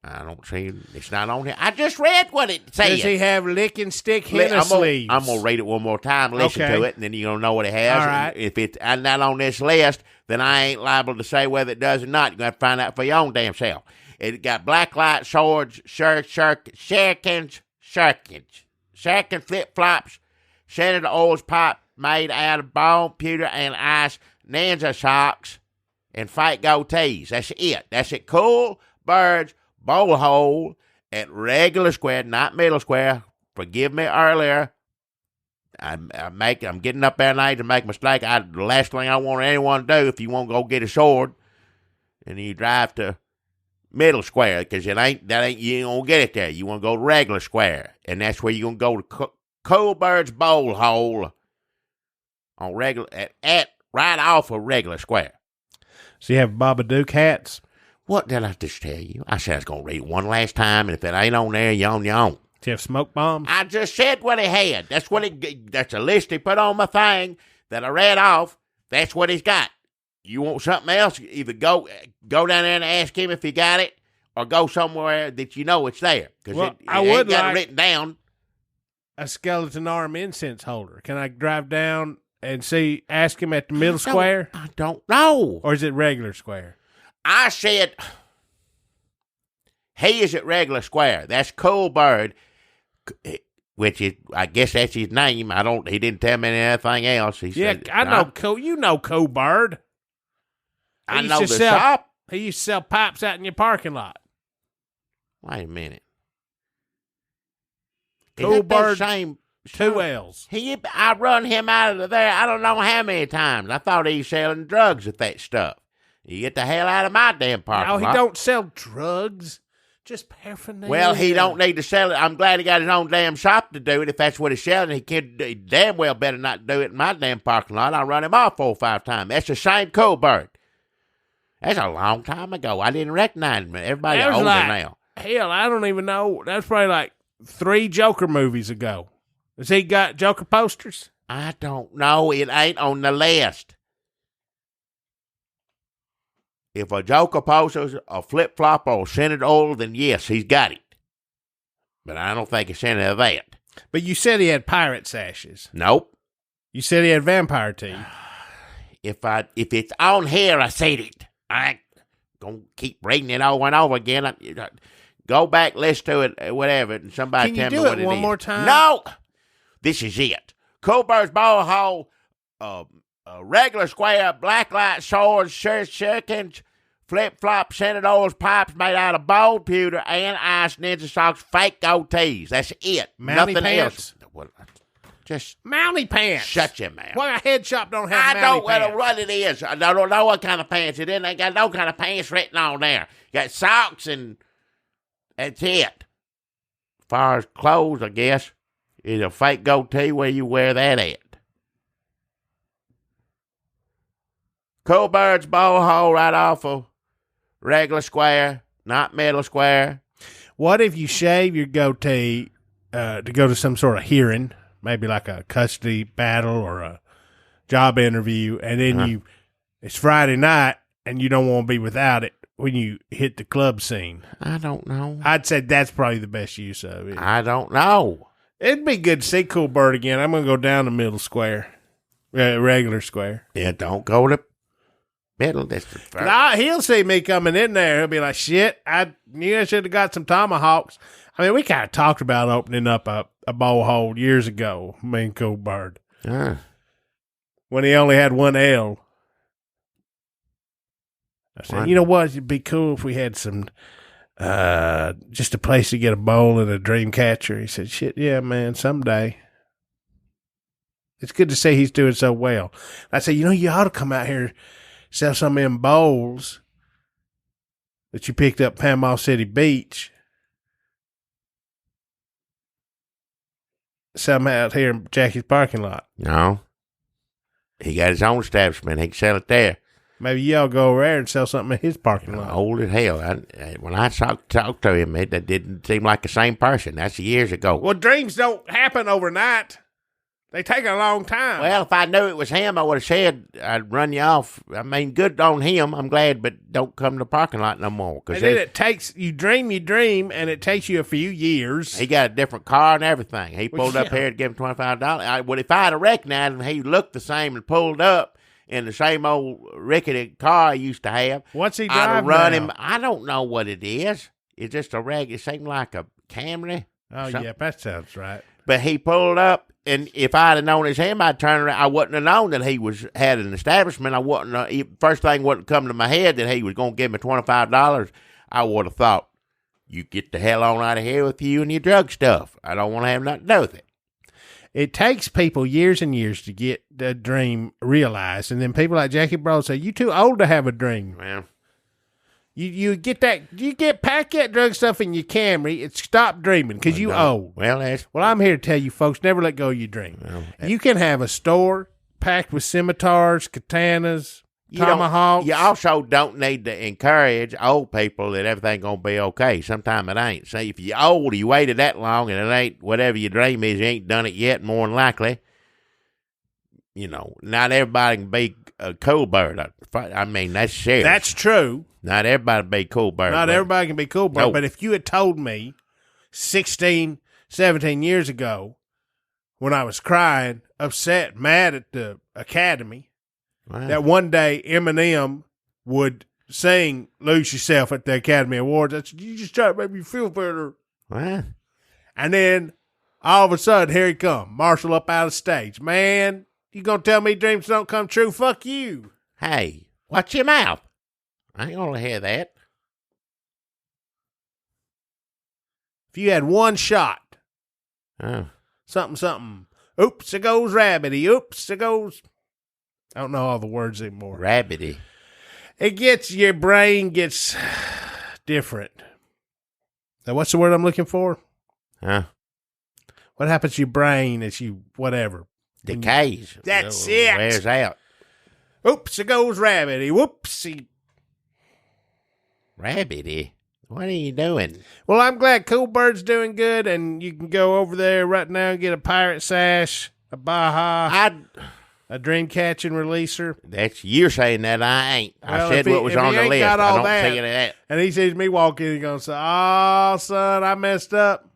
I don't see it's not on here. I just read what it said. Does he have licking stick henna sleeves? I'm gonna read it one more time, listen to it, and then you're gonna know what it has. All right. And if it's not on this list, then I ain't liable to say whether it does or not. You're gonna have to find out for your own damn self. It got black light swords, shurikens, flip flops, scented oils pipe made out of bone, pewter, and ice, ninja socks, and fake goatees. That's it. That's it. Cool Bird's bowl hole at regular square, not middle square. Forgive me earlier. I'm getting up there in age to make a mistake. The last thing I want anyone to do, if you want to go get a sword, and you drive to middle square, because you ain't gonna get it there. You want to go to regular square, and that's where you're gonna go to Cool Bird's bowl hole on regular at right off of regular square. So you have Babadook hats. What did I just tell you? I said I was going to read it one last time, and if it ain't on there, you on your own. Do you have smoke bombs? I just said what he had. That's a list he put on my thing that I read off. That's what he's got. You want something else? Either go down there and ask him if he got it, or go somewhere that you know it's there. Because I ain't would got like it written down. A skeleton arm incense holder. Can I drive down and ask him at the middle square? I don't know. Or is it regular square? I said, he is at regular square. That's Cool Bird, which is, I guess that's his name. He didn't tell me anything else. He said, I know Cool. You know Cool Bird. I know the shop. He used to sell pipes out in your parking lot. Wait a minute. Cool Bird, same 2 L's. I run him out of there I don't know how many times. I thought he was selling drugs with that stuff. You get the hell out of my damn parking lot. No, he don't sell drugs. Just paraphernalia. Well, he don't need to sell it. I'm glad he got his own damn shop to do it. If that's what he's selling, he damn well better not do it in my damn parking lot. I'll run him off 4 or 5 times. That's the same Cool Bird. That's a long time ago. I didn't recognize him. Everybody's older now. Hell, I don't even know. That's probably like 3 Joker movies ago. Has he got Joker posters? I don't know. It ain't on the list. If a Joker poster's a flip-flop or scented oil, then yes, he's got it. But I don't think it's any of that. But you said he had pirate sashes. Nope. You said he had vampire teeth. If it's on here, I said it. I ain't gonna keep reading it over and over again. Go back, listen to it, whatever, and somebody tell me what it is. Can you do it one more time? No! This is it. Cool Bird's bowl hole, regular square, black light swords, shurikens, flip-flop, scented oils, pipes made out of bone pewter, and ice, ninja socks, fake goatees. That's it. Mountie Nothing pants? else. Well, just Mountie pants. shut your mouth. Well, a head shop don't have I mountie don't pants. know what it is. I don't know what kind of pants it is. They got no kind of pants written on there. Got socks and that's it. As far as clothes, I guess, is a fake goatee where you wear that at. Cool Bird's bowl hole right off of regular square, not middle square. What if you shave your goatee to go to some sort of hearing, maybe like a custody battle or a job interview, and then it's Friday night and you don't want to be without it when you hit the club scene? I don't know. I'd say that's probably the best use of it. I don't know. It'd be good to see Cool Bird again. I'm going to go down the middle square, regular square. Yeah, don't go to middle. He'll see me coming in there. He'll be like, shit, I knew I should have got some tomahawks. I mean, we kind of talked about opening up a bowl hole years ago, me and Cool Bird. When he only had 1 L. I said, you know what? It'd be cool if we had some, just a place to get a bowl and a dream catcher. He said, shit, yeah, man, someday. It's good to see he's doing so well. I said, you ought to come out here, sell some of them bowls that you picked up Panama City Beach. Sell them out here in Jackie's parking lot. No. He got his own establishment. He can sell it there. Maybe y'all go over there and sell something in his parking lot. Old as hell. When I talked to him, that didn't seem like the same person. That's years ago. Well, dreams don't happen overnight. They take a long time. Well, if I knew it was him, I would have said I'd run you off. I mean, good on him. I'm glad, but don't come to the parking lot no more. And then it takes, you dream, and it takes you a few years. He got a different car and everything. He pulled up here to give him $25. Well, if I'd have recognized him, he looked the same and pulled up in the same old rickety car he used to have. What's he I'd have driving run now? him. I don't know what it is. It's just a it seemed like a Camry. Oh, something. yeah, that sounds right. But he pulled up, and if I'd have known it was him, I'd turn around. I wouldn't have known that he had an establishment. I wouldn't. First thing wouldn't come to my head that he was going to give me $25. I would have thought, you get the hell on out of here with you and your drug stuff. I don't want to have nothing to do with it. It takes people years and years to get the dream realized, and then people like Jackie Broad say, "You too old to have a dream." Well, you pack that drug stuff in your Camry. It's stop dreaming because you old. Well, I'm here to tell you, folks, never let go of your dream. You can have a store packed with scimitars, katanas, tomahawks. You also don't need to encourage old people that everything's going to be okay. Sometimes it ain't. See, if you're old, you waited that long, and it ain't whatever your dream is, you ain't done it yet, more than likely. You know, not everybody can be a cool bird. I mean, that's serious. That's true. Not everybody can be cool bird. Not everybody can be cool bird. No. But if you had told me 16, 17 years ago when I was crying, upset, mad at the Academy, Wow. that one day Eminem would sing Lose Yourself at the Academy Awards, I said, you just try to make me feel better. Wow. And then all of a sudden, here he come, Marshall up out of stage. Man, you going to tell me dreams don't come true? Fuck you. Hey, watch your mouth. I ain't going to hear that. If you had one shot, Oh. something, oops, it goes rabbity, oops, it goes, I don't know all the words anymore. Rabbity. Your brain gets different. Now, what's the word I'm looking for? Huh? What happens to your brain as you, whatever? Decays. That's It it. wears out. Oops, it goes rabbity, whoopsie. Rabbity? What are you doing? Well, I'm glad Cool Bird's doing good, and you can go over there right now and get a pirate sash, a Baja, a dream catching releaser. You're saying that, I ain't. Well, I said what was on the list. I don't see any of that. And he sees me walk in, he's going to say, oh, son, I messed up.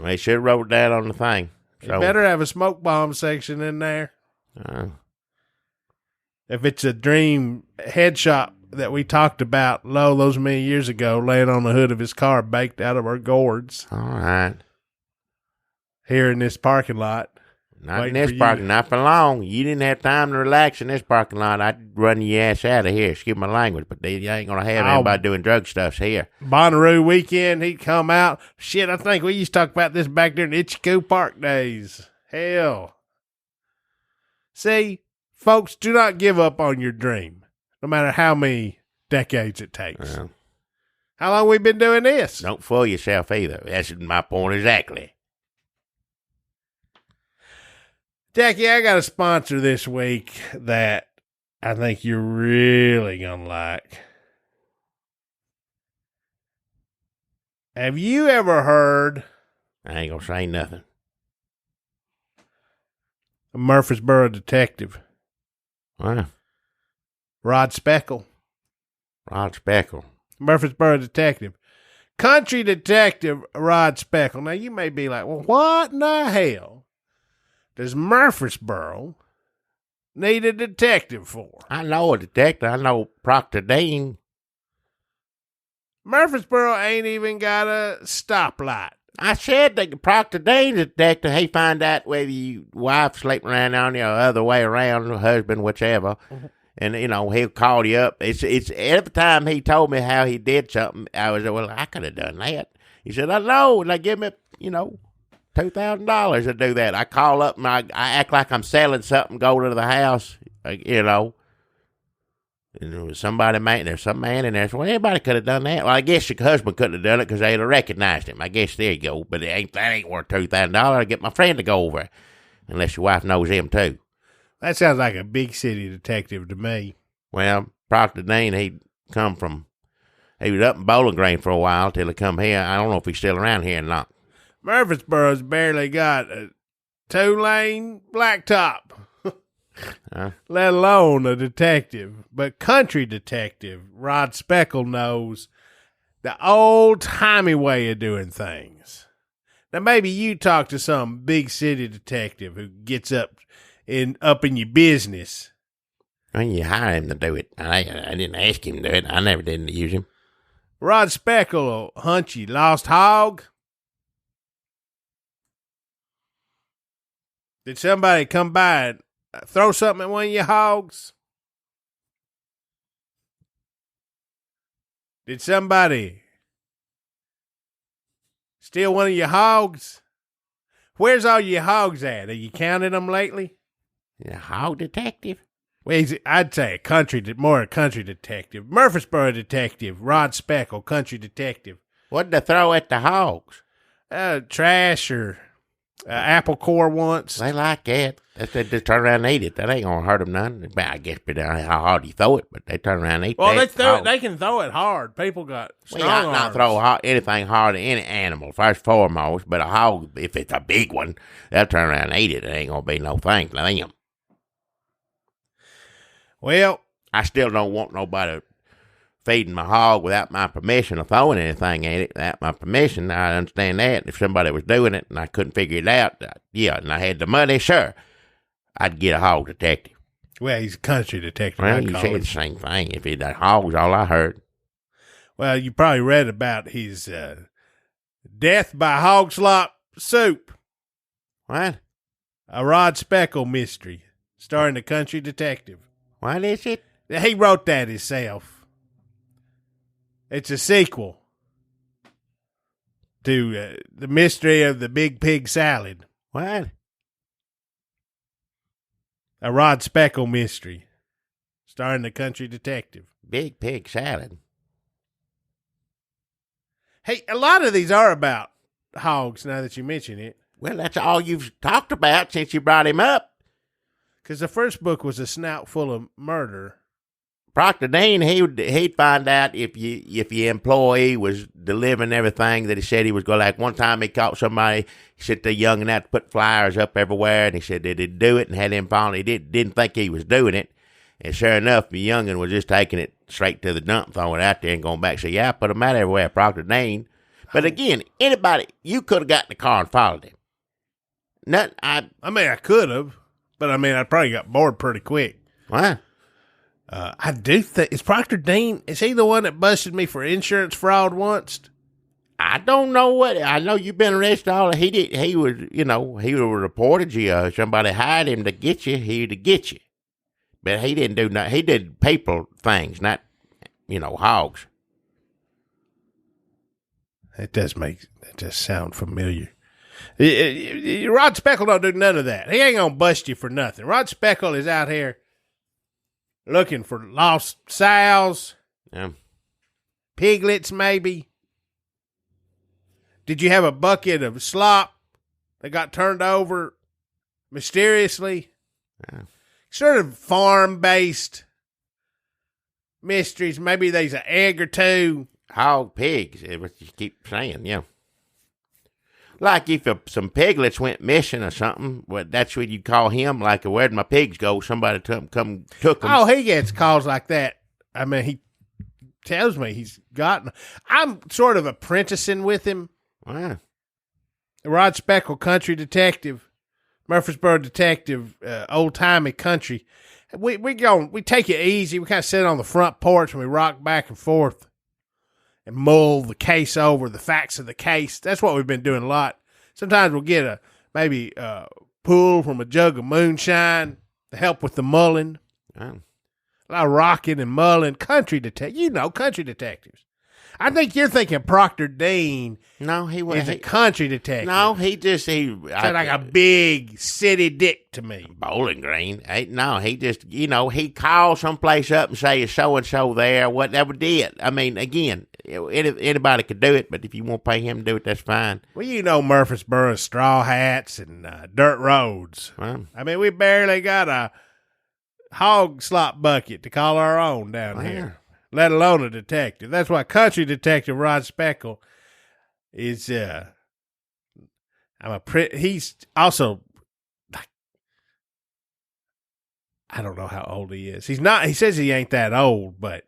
They should have wrote that on the thing. You better have a smoke bomb section in there. If it's a dream headshot that we talked about, those many years ago, laying on the hood of his car, baked out of our gourds. All right. Here in this parking lot. Not in this parking lot, not for long. You didn't have time to relax in this parking lot. I'd run your ass out of here. Excuse my language, but you ain't going to have anybody doing drug stuff here. Bonnaroo weekend, he'd come out. Shit, I think we used to talk about this back during the Itchy Park days. Hell. See, folks, do not give up on your dream, no matter how many decades it takes. Well, How long we been doing this? don't fool yourself either. That's my point exactly. Jackie, I got a sponsor this week that I think you're really going to like. Have you ever heard I ain't going to say nothing. of Murfreesboro detective Wow. Rod Speckle? Rod Speckle. Murfreesboro detective. Country detective Rod Speckle. Now, you may be like, well, what in the hell does Murfreesboro need a detective for? I know a detective. I know Proctor Dean. Murfreesboro ain't even got a stoplight. I said that Proctor Dean's a detective. He find out whether your wife sleeping around on you or other way around, husband, whichever. Mm-hmm. And, he'll call you up. It's every time he told me how he did something, I was, well, I could have done that. He said, I know. And they give me, $2,000 to do that. I call up and I act like I'm selling something, go to the house, And there was some man in there. So, well, anybody could have done that. Well, I guess your husband couldn't have done it because they'd have recognized him. I guess there you go. But that ain't worth $2,000. I get my friend to go over, unless your wife knows him too. That sounds like a big city detective to me. Well, Proctor Dean, he was up in Bowling Green for a while till he come here. I don't know if he's still around here or not. Murfreesboro's barely got 2-lane blacktop. Huh? Let alone a detective. But country detective Rod Speckle knows the old-timey way of doing things. Now, maybe you talk to some big city detective who gets up in your business. Well, you hire him to do it. I didn't ask him to do it. I never did use him. Rod Speckle will hunt you lost hog. Did somebody come by and throw something at one of your hogs? Did somebody steal one of your hogs? Where's all your hogs at? Have you counted them lately? A hog detective? Well, I'd say more a country detective. Murfreesboro detective, Rod Speckle, country detective. What'd they throw at the hogs? Trash or apple core once. They like that. They just turn around and eat it. That ain't gonna hurt them none. I guess depending on how hard you throw it, but they turn around and eat well, that. they can throw it hard. People got strong We ought not arms. throw anything hard at any animal, first and foremost, but a hog, if it's a big one, they'll turn around and eat it. It ain't gonna be no thing to them. Well, I still don't want nobody feeding my hog without my permission or throwing anything at it without my permission. I understand that. If somebody was doing it and I couldn't figure it out, and I had the money, sure, I'd get a hog detective. well, he's a country detective. Well, I'd you call said him. the same thing. If it's that hog's all I heard. Well, you probably read about his death by hog slop soup, What? a Rod Speckle mystery, starring the country detective. What is it? He wrote that himself. It's a sequel to the mystery of the big pig salad, What? a Rod Speckle mystery, starring the country detective. Big pig salad. Hey, a lot of these are about hogs now that you mention it, Well, that's all you've talked about since you brought him up. because the first book was a snout full of murder. Proctor Dean, he'd find out if your employee was delivering everything that he said he was going. Like one time he caught somebody, he said they're young enough to put flyers up everywhere, and he said they didn't do it and had him found. He didn't think he was doing it, and sure enough, the youngin was just taking it straight to the dump, throwing it out there and going back. So yeah, I put them out everywhere, Proctor Dean. But again, anybody, you could have got in the car and followed him. Nothing. I mean, I could have, but I mean, I probably got bored pretty quick. What? I do think, is Proctor Dean, is he the one that busted me for insurance fraud once? I don't know what. I know you've been arrested. He was, he would reported you. Somebody hired him to get you. He'd get you, but he didn't do nothing. He did people things, not, hogs. That does sound familiar. Rod Speckle don't do none of that. He ain't gonna bust you for nothing. Rod Speckle is out here looking for lost sows, Yeah. piglets maybe. Did you have a bucket of slop that got turned over mysteriously? Yeah. Sort of farm-based mysteries. Maybe there's an egg or two. Hog pigs is what you keep saying, yeah. Like if some piglets went missing or something, that's what you'd call him. Like, where'd my pigs go? Somebody come took them. Oh, he gets calls like that. I mean, he tells me he's gotten. I'm sort of apprenticing with him. Wow. Rod Speckle, country detective, Murfreesboro detective, old timey country. We take it easy. We kind of sit on the front porch and we rock back and forth and mull the case over, the facts of the case. That's what we've been doing a lot. Sometimes we'll get maybe a pull from a jug of moonshine to help with the mulling. Wow. A lot of rocking and mulling. Country country detectives. I think you're thinking Proctor Dean No, he is wasn't. a country detective. No, he Sound like a big city dick to me. Bowling Green. No, he just, he called someplace up and say, is so-and-so there, whatever did. I mean, again, anybody could do it, but if you want to pay him to do it, that's fine. Well, Murfreesboro's straw hats and dirt roads. Well, I mean, we barely got a hog slop bucket to call our own down here, let alone a detective. That's why country detective Rod Speckle is, he's also I don't know how old he is. He's not. He says he ain't that old, but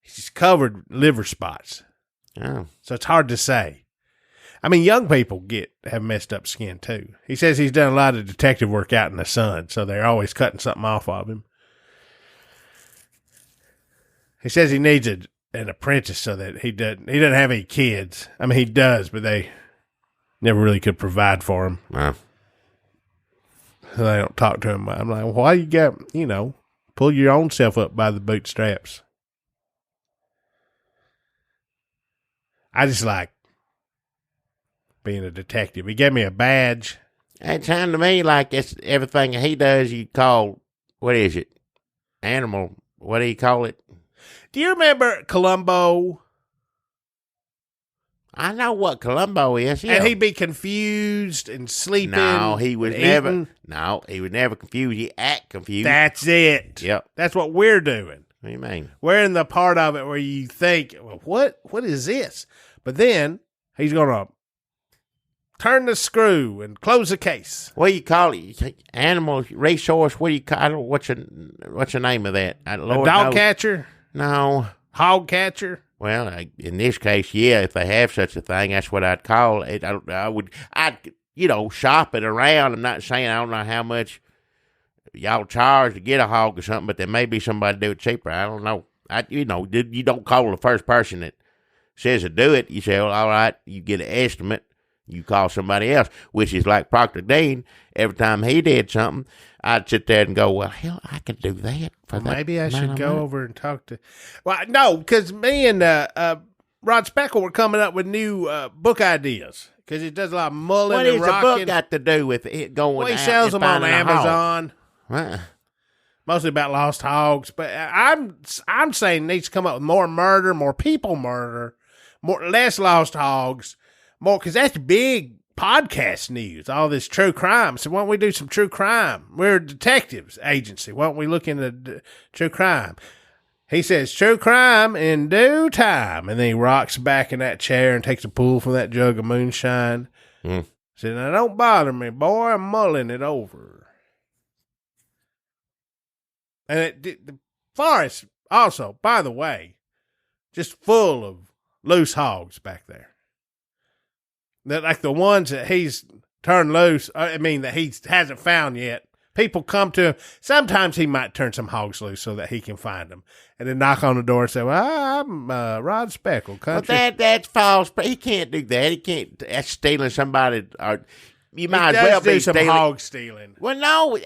he's covered liver spots. Oh. So it's hard to say. I mean, young people have messed up skin too. He says he's done a lot of detective work out in the sun, so they're always cutting something off of him. He says he needs an apprentice so that he doesn't have any kids. I mean, he does, but they never really could provide for him. Wow. So they don't talk to him. I'm like, why you got, pull your own self up by the bootstraps. I just like being a detective. He gave me a badge. It sounded to me like it's everything he does you call, what is it? Animal, what do you call it? Do you remember Columbo? I know what Columbo is. Yeah. And he'd be confused and sleeping. No, he was never. eating. No, he was never confused. He act confused. That's it. Yep. That's what we're doing. What do you mean? We're in the part of it where you think, well, what is this? But then he's going to turn the screw and close the case. What do you call it? Animal resource. What do you call it? What's the name of that? A dog catcher? No. Hog catcher? Well, in this case, yeah, if they have such a thing, that's what I'd call it. I'd shop it around. I'm not saying I don't know how much y'all charge to get a hog or something, but there may be somebody do it cheaper. I don't know. You don't call the first person that says to do it. You say, well, all right, you get an estimate. You call somebody else, which is like Proctor Dean. Every time he did something, I'd sit there and go, well, hell, I could do that. Maybe I should go over and talk to. Well, no, because me and Rod Speckle were coming up with new book ideas because he does a lot of mulling and rocking. What does a book got to do with it going? Well, he sells them on Amazon. Mostly about lost hogs, but I'm saying he needs to come up with more murder, more people murder, less lost hogs, more because that's big podcast news. All this true crime. So why don't we do some true crime? We're a detectives agency. Why don't we look into true crime? He says true crime in due time, and then he rocks back in that chair and takes a pull from that jug of moonshine. Said, "Now don't bother me, boy. I'm mulling it over." And the forest also, by the way, just full of loose hogs back there. That like the ones that he's turned loose, that he hasn't found yet. People come to him. Sometimes he might turn some hogs loose so that he can find them. And then knock on the door and say, well, I'm Rod Speckle, country. Well, that's false. He can't do that. He can't. That's stealing somebody. Or you might as well be some stealing. hog stealing. Well, no.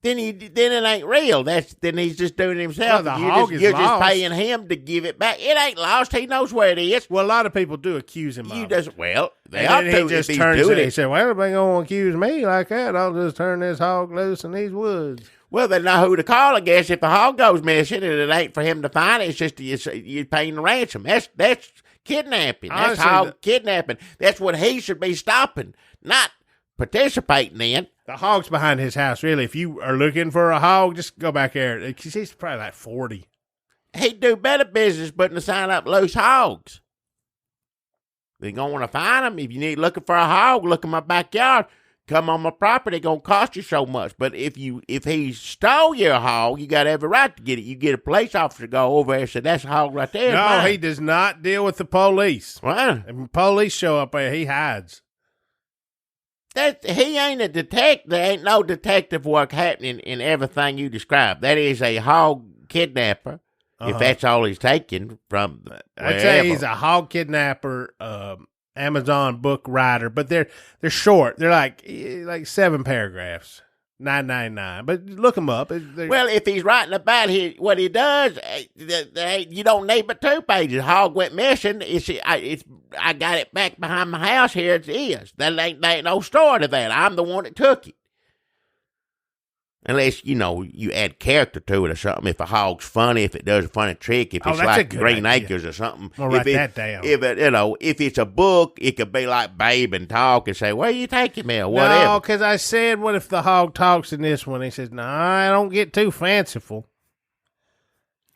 Then it ain't real. Then he's just doing it himself. Well, you're just paying him to give it back. It ain't lost. He knows where it is. Well, a lot of people do accuse him of it. Well, they ought to. He just turns it. He said, well, if they going to accuse me like that, I'll just turn this hog loose in these woods. Well, they know who to call, I guess, if the hog goes missing and it ain't for him to find it. It's just you're paying the ransom. That's kidnapping. That's hog kidnapping. That's what he should be stopping, not participating in. The hog's behind his house, really. If you are looking for a hog, just go back there. He's probably like 40. He'd do better business putting a sign up loose hogs. They're going to want to find them. If you need looking for a hog, look in my backyard. Come on my property, it's going to cost you so much. But if he stole your hog, you got every right to get it. You get a police officer to go over there and say, that's a hog right there. No, he does not deal with the police. What? If police show up there, he hides. He ain't a detective. There ain't no detective work happening in everything you describe. That is a hog kidnapper, if that's all he's taking from I'd say he's a hog kidnapper, Amazon book writer, but they're short. They're like 7 paragraphs, $9.99. But look them up. Well, if he's writing about what he does, you don't need but 2 pages. Hog went missing. I got it back behind my house. Here it is. There ain't no story to that. I'm the one that took it. Unless, you add character to it or something. If a hog's funny, if it does a funny trick, if it's like Green Acres or something. I'll write that down. If it's a book, it could be like Babe and talk and say, where you taking me or whatever. No, because I said, what if the hog talks in this one? He says, no, I don't get too fanciful.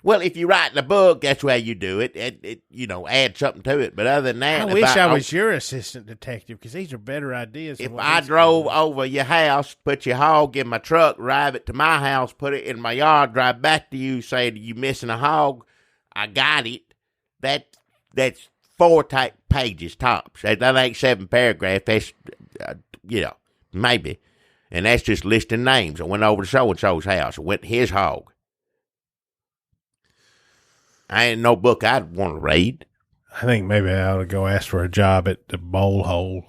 Well, if you write in a book, that's the way you do it. Add something to it. But other than that, I wish I was your assistant detective because these are better ideas. If I drove over your house, put your hog in my truck, drive it to my house, put it in my yard, drive back to you, say you missing a hog, I got it. That's 4 pages tops. That ain't 7 paragraphs. That's maybe, and that's just listing names. I went over to so and so's house. I went to his hog. I ain't no book I'd want to read. I think maybe I ought to go ask for a job at the bowl hole.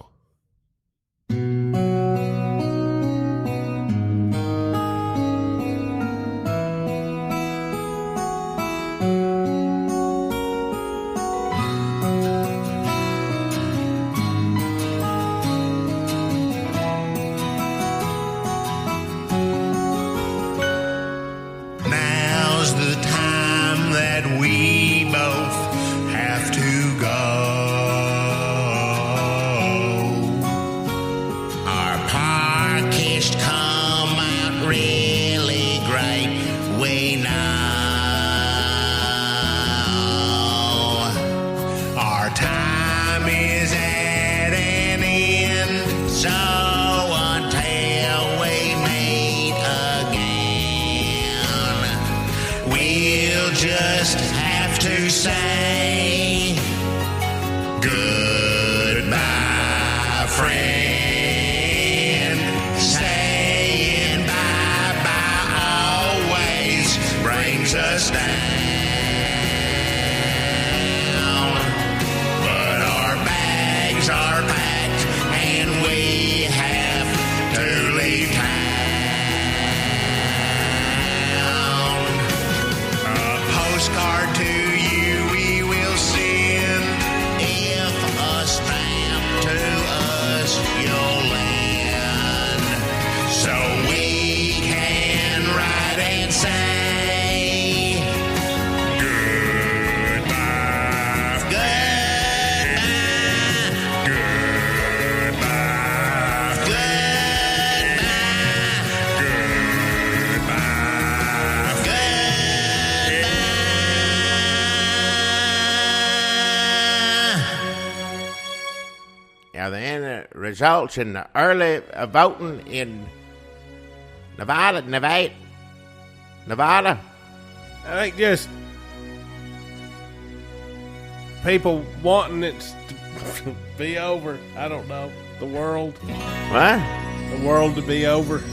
Just have to say goodbye, friend. Saying bye-bye always brings us down. But our bags are packed and we have to leave town. Postcard to you we will send if a stamp to us you'll lend, so we can write and say goodbye, goodbye, goodbye, goodbye, goodbye. Now, the end results in the early voting in Nevada. I think just people wanting it to be over. I don't know. The world. What? The world to be over.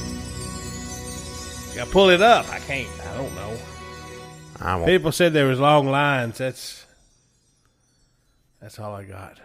Gotta pull it up. I can't. I don't know. I won't. People said there was long lines. That's all I got.